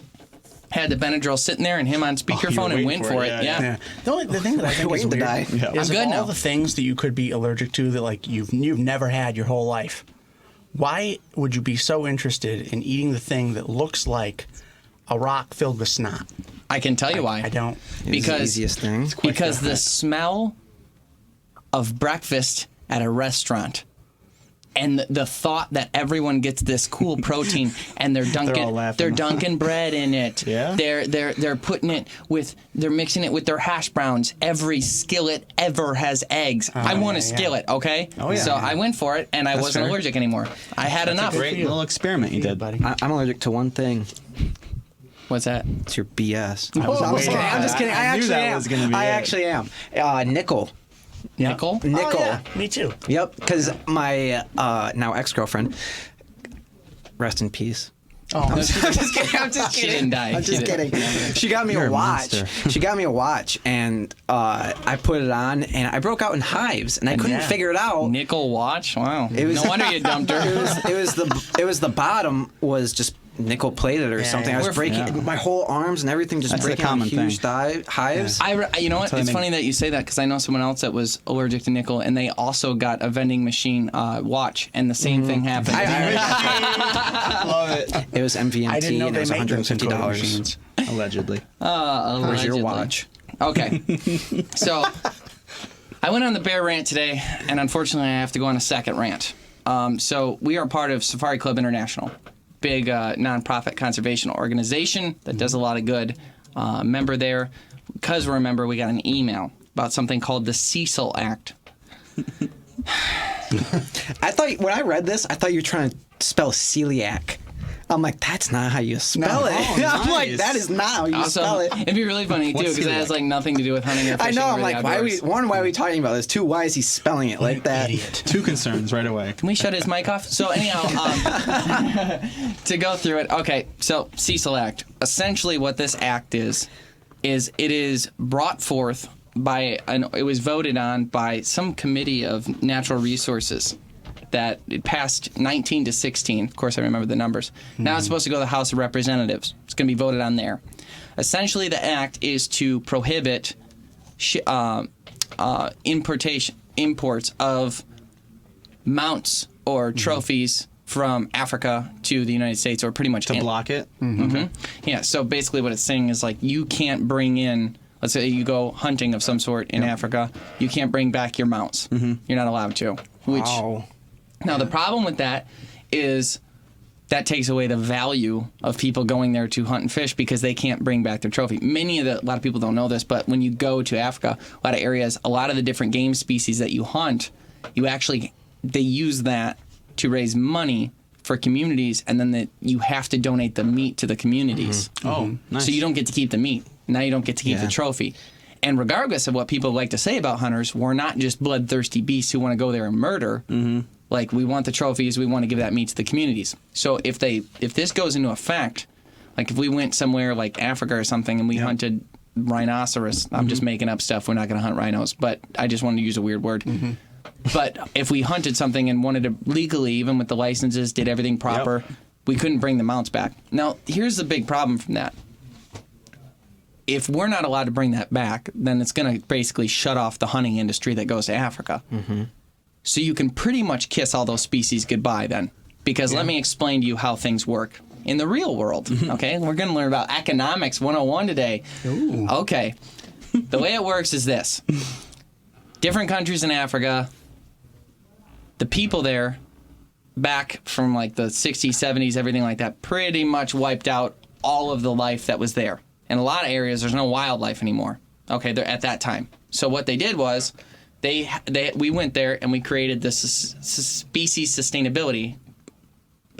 Had the Benadryl sitting there and him on speakerphone and waiting went for for it, it. yeah, Yeah. Yeah. The thing that I think is Waiting to weird die. Yeah. is I'm of good all now. the things that you could be allergic to that like you've never had your whole life. Why would you be so interested in eating the thing that looks like a rock filled with snot? I can tell you why. I don't. It was the Because easiest thing. because the smell of breakfast at a restaurant and the thought that everyone gets this cool protein and they're all laughing. they're dunking bread in it. Yeah? They're putting it with they're mixing it with their hash browns. Every skillet ever has eggs. I want a yeah, yeah. skillet, okay? Oh, yeah. So I went for it and I That's wasn't fair. allergic anymore. I had enough. Great little experiment you did, buddy. I'm allergic to one thing. What's that? It's your BS. was I'm just waiting kidding. for I'm just that. kidding. I I knew actually that am. was gonna be I it. actually am. Nickel. Nickel? Nickel. Oh, yeah, me too. Yep. Because my now ex-girlfriend, rest in peace. Oh, I'm just kidding. I'm just She kidding. didn't die. I'm She just didn't. kidding. She got me You're a a watch. monster. She got me a watch, and I put it on, and I broke out in hives, and I couldn't yeah. figure it out. Nickel watch? Wow. was- No wonder you dumped her. It was the bottom was just nickel plated or something. yeah. I was We're- breaking yeah. my whole arms and everything, just That's the breaking out common huge thing. hives. You know what? what I It's mean. funny that you say that because I know someone else that was allergic to nickel, and they also got a vending machine watch, and the same thing happened. Love it. It was MVMT, I didn't know and it they was made those in coding $150. machines. Allegedly. Where's your Allegedly. watch? Okay. So I went on the bear rant today, and unfortunately, I have to go on a second rant. So we are part of Safari Club International, big nonprofit conservation organization that does a lot of good. Member there. Because we're a member, we got an email about something called the Cecil Act. I thought when I read this, I thought you were trying to spell celiac. I'm like, that's not how you spell it. Oh, I'm like, nice. that is not how you Also, spell it. it'd be really funny too What's because it has celiac? like nothing to do with hunting or I fishing. know. or I'm the like, outdoors. why are we talking about this? Two, why is he spelling it like that? Idiot. Two concerns right away. Can we shut his mic off? So anyhow, to go through it. Okay, so Cecil Act. Essentially, what this act is it is brought forth by it was voted on by some committee of natural resources that it passed 19 to 16. Of course, I remember the numbers. Now it's supposed to go to the House of Representatives. It's going to be voted on there. Essentially, the act is to prohibit imports of mounts or trophies from Africa to the United States, or pretty much To block it. Yeah, so basically what it's saying is like you can't bring in, let's say you go hunting of some sort in Africa, you can't bring back your mounts. You're not allowed to. Which Wow. now the problem with that is that takes away the value of people going there to hunt and fish because they can't bring back their trophy. A lot of people don't know this, but when you go to Africa, a lot of areas, a lot of the different game species that you hunt, they use that to raise money for communities, and then you have to donate the meat to the communities. Oh, nice. So you don't get to keep the meat. Now you don't get to keep the trophy. And regardless of what people like to say about hunters, we're not just bloodthirsty beasts who want to go there and murder. Like, we want the trophies, we want to give that meat to the communities. So if this goes into effect, like if we went somewhere like Africa or something and we hunted rhinoceros, I'm just making up stuff, we're not going to hunt rhinos, but I just wanted to use a weird word. But if we hunted something and wanted to legally, even with the licenses, did everything proper, we couldn't bring the mounts back. Now, here's the big problem from that. If we're not allowed to bring that back, then it's going to basically shut off the hunting industry that goes to Africa. So you can pretty much kiss all those species goodbye then. Because let me explain to you how things work. in the real world. Okay, we're going to learn about economics 101 today. Ooh. Okay, the way it works is this: different countries in Africa, the people there, back from like the 60s, 70s, everything like that, pretty much wiped out all of the life that was there. In a lot of areas, there's no wildlife anymore. Okay, they're at that time. So what they did was, we went there and we created this species sustainability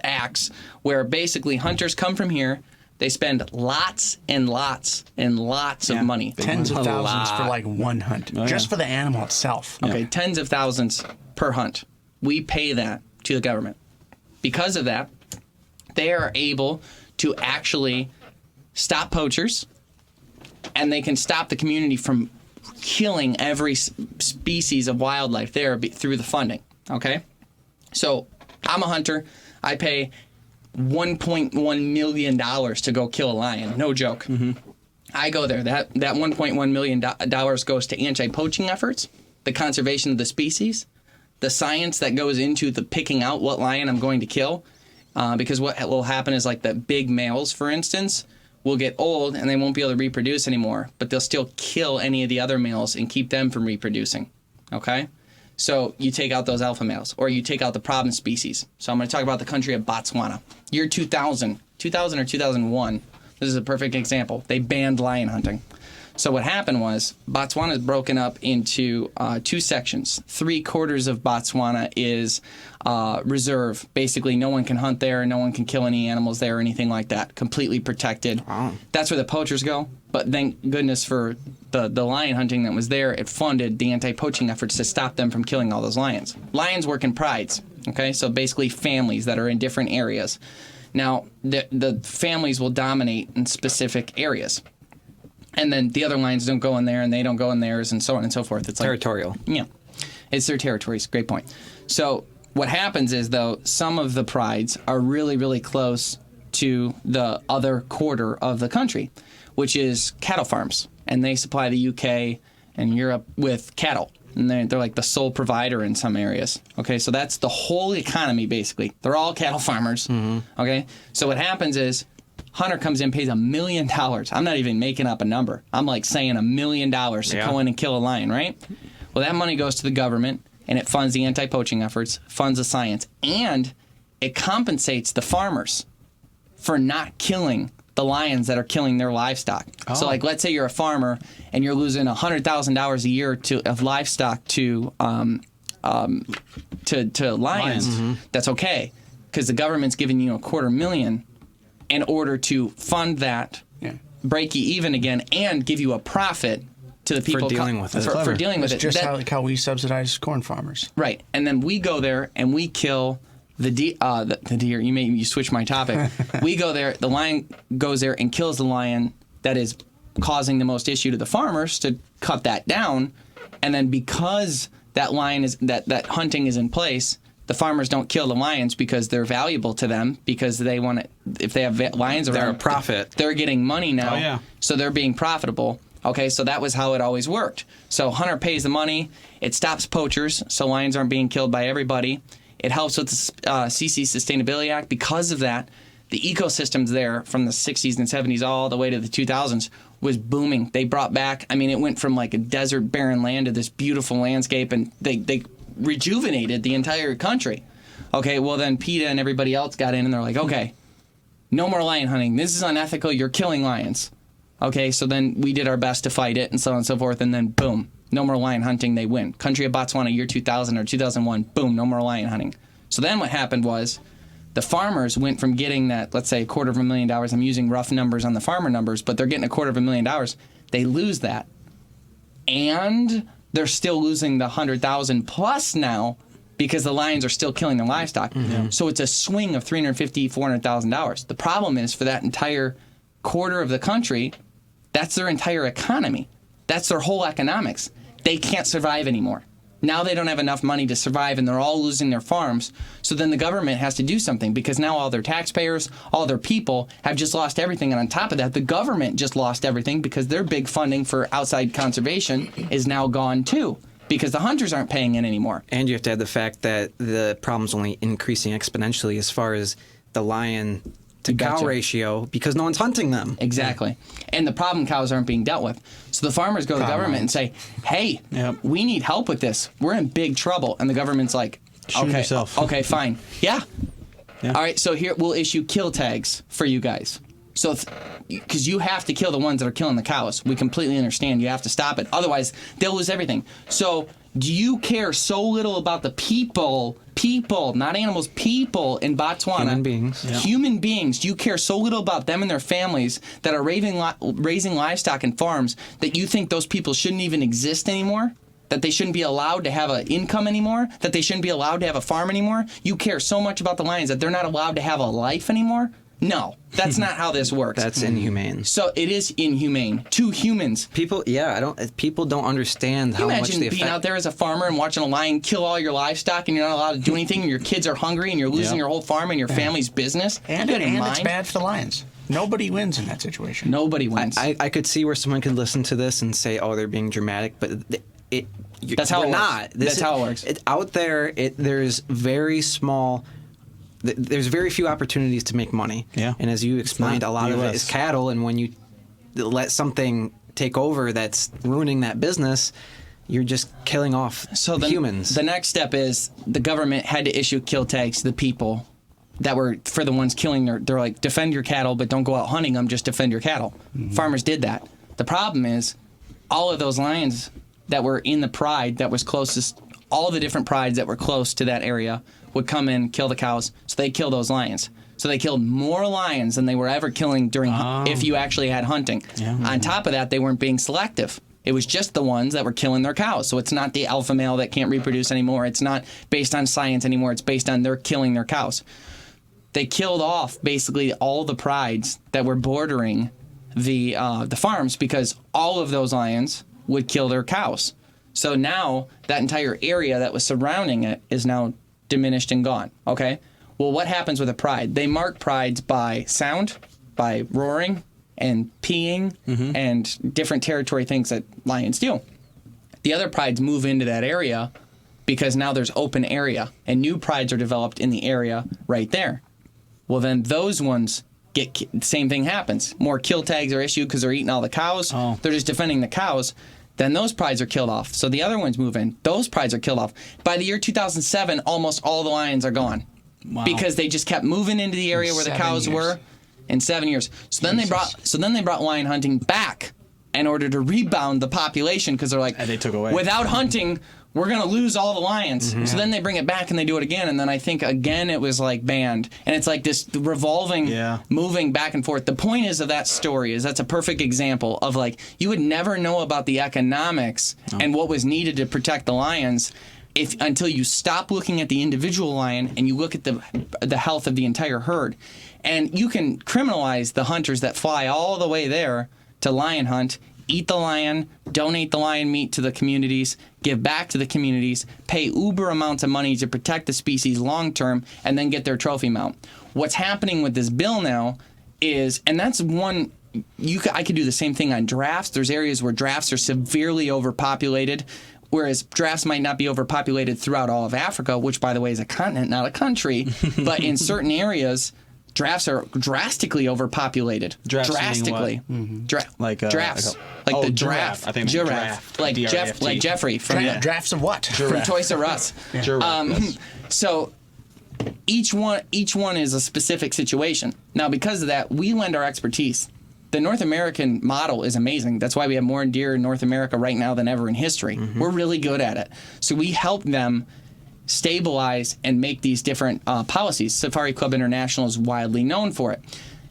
acts, where basically hunters come from here, they spend lots and lots and lots of money. Tens of thousands for like one hunt. Just for the animal itself. Okay, tens of thousands per hunt. We pay that to the government. Because of that, they are able to actually stop poachers, and they can stop the community from killing every species of wildlife there through the funding. Okay? So I'm a hunter. I pay $1.1 million to go kill a lion. No joke. I go there. That $1.1 million goes to anti-poaching efforts, the conservation of the species, the science that goes into the picking out what lion I'm going to kill. Because what will happen is, like, the big males, for instance, will get old and they won't be able to reproduce anymore, but they'll still kill any of the other males and keep them from reproducing. Okay? So you take out those alpha males, or you take out the problem species. So I'm going to talk about the country of Botswana. Year 2000 or 2001, this is a perfect example. They banned lion hunting. So what happened was, Botswana is broken up into two sections. 3/4 of Botswana is reserve. Basically, no one can hunt there, no one can kill any animals there or anything like that. Completely protected. Wow. That's where the poachers go. But thank goodness for the lion hunting that was there, it funded the anti-poaching efforts to stop them from killing all those lions. Lions work in prides, okay? So basically families that are in different areas. Now, the families will dominate in specific areas. And then the other lions don't go in there, and they don't go in theirs, and so on and so forth. It's Territorial. Yeah. It's their territories. Great point. So what happens is, though, some of the prides are really, really close to the other quarter of the country, which is cattle farms. And they supply the UK and Europe with cattle. And they're like the sole provider in some areas. Okay, so that's the whole economy, basically. They're all cattle farmers. Okay? So what happens is, hunter comes in, pays $1 million. I'm not even making up a number. I'm like saying $1 million to go in and kill a lion, right? Well, that money goes to the government, and it funds the anti-poaching efforts, funds the science, and it compensates the farmers for not killing the lions that are killing their livestock. Oh. So, like, let's say you're a farmer and you're losing $100,000 a year of livestock to lions. That's okay, because the government's giving you $250,000 in order to fund that, break you even again, and give you a profit to the people for dealing with it. For dealing with it. It's just how we subsidize corn farmers. Right. And then we go there and we kill the deer. You switch my topic. We go there, the lion goes there and kills the lion that is causing the most issue to the farmers to cut that down. And then because that lion is that hunting is in place, the farmers don't kill the lions because they're valuable to them, because they want it. If they have lions around, they're a profit. They're getting money now. Oh, yeah. So they're being profitable. Okay, so that was how it always worked. So hunter pays the money. It stops poachers, so lions aren't being killed by everybody. It helps with the CC Sustainability Act. Because of that, the ecosystems there from the 60s and 70s all the way to the 2000s was booming. They brought back, it went from like a desert, barren land to this beautiful landscape, and they rejuvenated the entire country. Okay, well then PETA and everybody else got in and they're like, okay, no more lion hunting. This is unethical. You're killing lions. Okay, so then we did our best to fight it and so on and so forth, and then boom, no more lion hunting. They win. Country of Botswana, year 2000 or 2001, boom, no more lion hunting. So then what happened was the farmers went from getting that, let's say $250,000. I'm using rough numbers on the farmer numbers, but they're getting $250,000. They lose that. And they're still losing the $100,000 plus now because the lions are still killing their livestock. Mm-hmm. So it's a swing of $350,000, $400,000. The problem is, for that entire quarter of the country, that's their entire economy. That's their whole economics. They can't survive anymore. Now they don't have enough money to survive, and they're all losing their farms. So then the government has to do something, because now all their taxpayers, all their people have just lost everything. And on top of that, the government just lost everything, because their big funding for outside conservation is now gone too, because the hunters aren't paying in anymore. And you have to add the fact that the problem's only increasing exponentially as far as the lion to cow ratio because no one's hunting them. Exactly. And the problem cows aren't being dealt with. So the farmers go to the government and say, hey, we need help with this. We're in big trouble. And the government's like, Shoot yourself. Okay, fine. Yeah. All right, so here we'll issue kill tags for you guys. So, because you have to kill the ones that are killing the cows. We completely understand. You have to stop it. Otherwise, they'll lose everything. So, do you care so little about the people, not animals, people in Botswana? Human beings. Yeah. Human beings. Do you care so little about them and their families that are raising livestock and farms that you think those people shouldn't even exist anymore? That they shouldn't be allowed to have an income anymore? That they shouldn't be allowed to have a farm anymore? You care so much about the lions that they're not allowed to have a life anymore? No, that's not how this works. That's inhumane. So it is inhumane to humans. People don't understand how much Imagine they being affect. out there as a farmer and watching a lion kill all your livestock and you're not allowed to do anything and your kids are hungry and you're losing your whole farm and your family's business. And it's bad for the lions. Nobody wins in that situation. Nobody wins. I could see where someone could listen to this and say, "Oh, they're being dramatic," but That's how it works. not. That's how it works. Out there, there's very small. There's very few opportunities to make money. Yeah. And as you explained, a lot of it is cattle, and when you let something take over that's ruining that business, you're just killing off humans. The next step is the government had to issue kill tags to the people that were for the ones killing they're like, defend your cattle, but don't go out hunting them, just defend your cattle. Mm-hmm. Farmers did that. The problem is all of those lions that were in the pride that was closest, all the different prides that were close to that area would come in, kill the cows, so they kill those lions. So they killed more lions than they were ever killing during if you actually had hunting. Yeah. On top of that, they weren't being selective. It was just the ones that were killing their cows. So it's not the alpha male that can't reproduce anymore. It's not based on science anymore. It's based on they're killing their cows. They killed off basically all the prides that were bordering the farms because all of those lions would kill their cows. So now that entire area that was surrounding it is now diminished and gone. Okay? Well, what happens with a pride? They mark prides by sound, by roaring, and peeing, and different territory things that lions do. The other prides move into that area because now there's open area, and new prides are developed in the area right there. Well, then those ones get same thing happens. More kill tags are issued because they're eating all the cows. Oh. They're just defending the cows. Then those prides are killed off. So the other ones move in. Those prides are killed off. By the year 2007, almost all the lions are gone. Wow. Because they just kept moving into the area where the cows were in 7 years. So then they brought lion hunting back in order to rebound the population because they're like, and they took away. Without hunting, we're going to lose all the lions. Mm-hmm. So then they bring it back and they do it again. And then I think again it was like banned. And it's like this revolving, moving back and forth. The point is of that story is that's a perfect example of like you would never know about the economics and what was needed to protect the lions until you stop looking at the individual lion and you look at the health of the entire herd. And you can criminalize the hunters that fly all the way there to lion hunt, eat the lion, donate the lion meat to the communities, give back to the communities, pay uber amounts of money to protect the species long term, and then get their trophy mount. What's happening with this bill now is, and that's one, I could do the same thing on drafts. There's areas where drafts are severely overpopulated, whereas drafts might not be overpopulated throughout all of Africa, which, by the way, is a continent, not a country. But in certain areas, drafts are drastically overpopulated. Drastically. Mm-hmm. Drafts. Like the giraffe. I think giraffe. Like Jeffrey from drafts of what? From Toys R Us. Yes. So each one is a specific situation. Now, because of that, we lend our expertise. The North American model is amazing. That's why we have more deer in North America right now than ever in history. Mm-hmm. We're really good at it. So we help them stabilize and make these different policies. Safari Club International is widely known for it.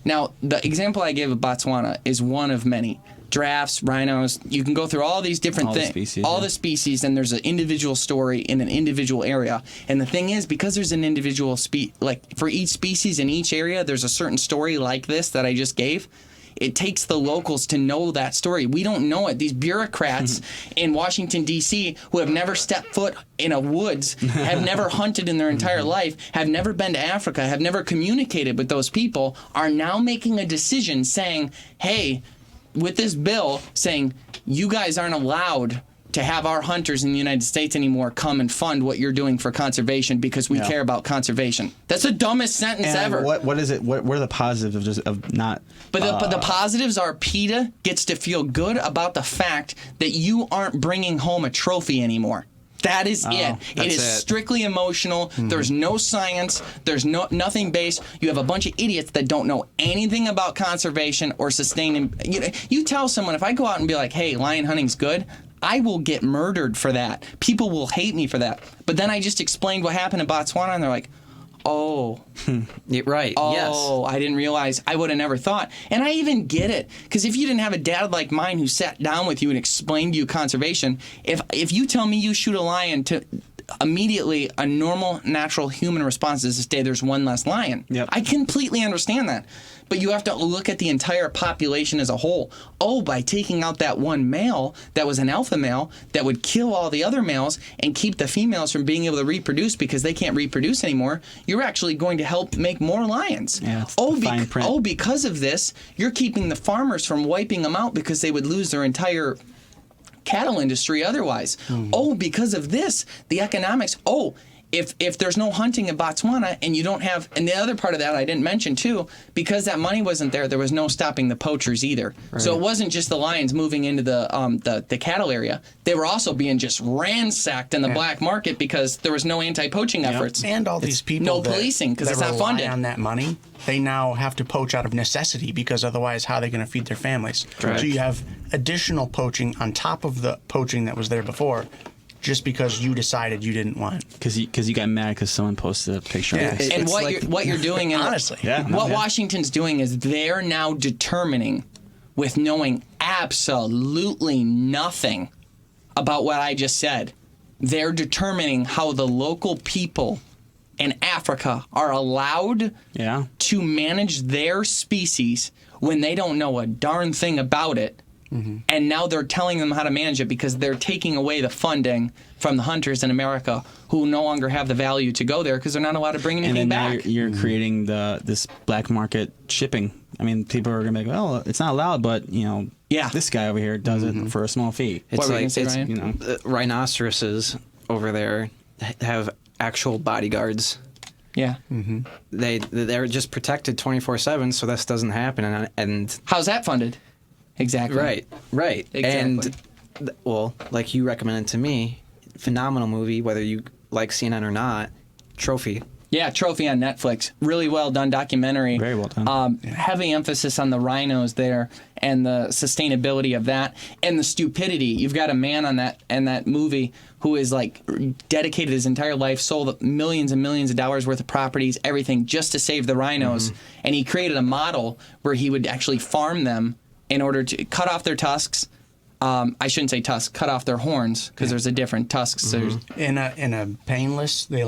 Now, the example I gave of Botswana is one of many. Giraffes, rhinos, you can go through all these different things. The species, and there's an individual story in an individual area. And the thing is, because there's an individual like for each species in each area, there's a certain story like this that I just gave. It takes the locals to know that story. We don't know it. These bureaucrats in Washington, D.C., who have never stepped foot in a woods, have never hunted in their entire life, have never been to Africa, have never communicated with those people, are now making a decision saying, hey, with this bill saying you guys aren't allowed to have our hunters in the United States anymore come and fund what you're doing for conservation because we care about conservation. That's the dumbest sentence ever. What is it? What are the positives of not? But the positives are PETA gets to feel good about the fact that you aren't bringing home a trophy anymore. That is it. It is strictly emotional. Mm-hmm. There's no science. There's nothing based. You have a bunch of idiots that don't know anything about conservation or sustaining. You tell someone, if I go out and be like, hey, lion hunting's good, I will get murdered for that. People will hate me for that. But then I just explained what happened in Botswana, and they're like, oh. Right, yes. Oh, I didn't realize. I would have never thought. And I even get it. Because if you didn't have a dad like mine who sat down with you and explained to you conservation, if you tell me you shoot a lion, to immediately a normal, natural human response is to say there's one less lion. Yep. I completely understand that. But you have to look at the entire population as a whole. Oh, by taking out that one male that was an alpha male that would kill all the other males and keep the females from being able to reproduce because they can't reproduce anymore, you're actually going to help make more lions. Yeah, because of this, you're keeping the farmers from wiping them out because they would lose their entire cattle industry otherwise. Oh, because of this, the economics. Oh, if there's no hunting in Botswana and you don't have, and the other part of that I didn't mention too, because that money wasn't there was no stopping the poachers either. Right. So it wasn't just the lions moving into the cattle area. They were also being just ransacked in the black market because there was no anti-poaching efforts. And all these people no policing because it's not funded. On that money, they now have to poach out of necessity because otherwise how are they going to feed their families? Right. So you have additional poaching on top of the poaching that was there before, just because you decided you didn't want. Because you got mad because someone posted a picture of it. And what you're doing, honestly, Washington's doing is they're now determining, with knowing absolutely nothing about what I just said, they're determining how the local people in Africa are allowed to manage their species when they don't know a darn thing about it. Mm-hmm. And now they're telling them how to manage it because they're taking away the funding from the hunters in America who no longer have the value to go there because they're not allowed to bring anything back. And then now you're creating this black market shipping. I mean, people are going to be like, well, it's not allowed, but, this guy over here does it for a small fee. It's rhinoceroses over there have actual bodyguards. Yeah. Mm-hmm. They're just protected 24/7, so this doesn't happen. And how's that funded? Exactly. Right. Exactly. And, like you recommended to me, phenomenal movie, whether you like CNN or not, Trophy. Yeah, Trophy on Netflix. Really well done documentary. Very well done. Heavy emphasis on the rhinos there and the sustainability of that and the stupidity. You've got a man on that movie who is like dedicated his entire life, sold millions and millions of dollars worth of properties, everything just to save the rhinos. Mm-hmm. And he created a model where he would actually farm them in order to cut off their tusks. I shouldn't say tusks, cut off their horns, because there's a different tusks. Mm-hmm. In a painless, they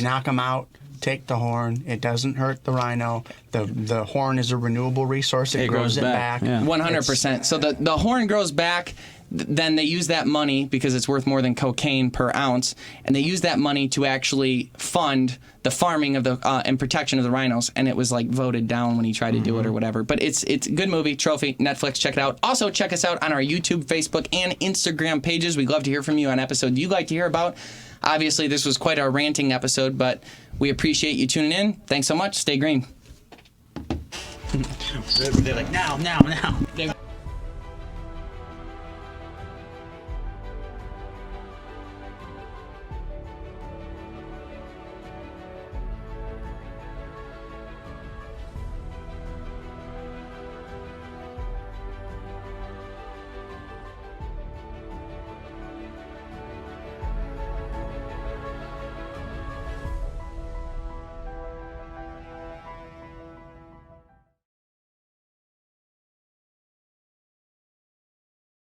knock them out, take the horn. It doesn't hurt the rhino. The horn is a renewable resource. It grows it back. 100%. So the horn grows back. Then they use that money, because it's worth more than cocaine per ounce, and they use that money to actually fund the farming of the and protection of the rhinos. And it was like voted down when he tried to do it or whatever. But it's a good movie. Trophy, Netflix, check it out. Also check us out on our YouTube, Facebook, and Instagram pages. We'd love to hear from you on episodes you'd like to hear about. Obviously, this was quite our ranting episode, but we appreciate you tuning in. Thanks so much. Stay green. They're like, now.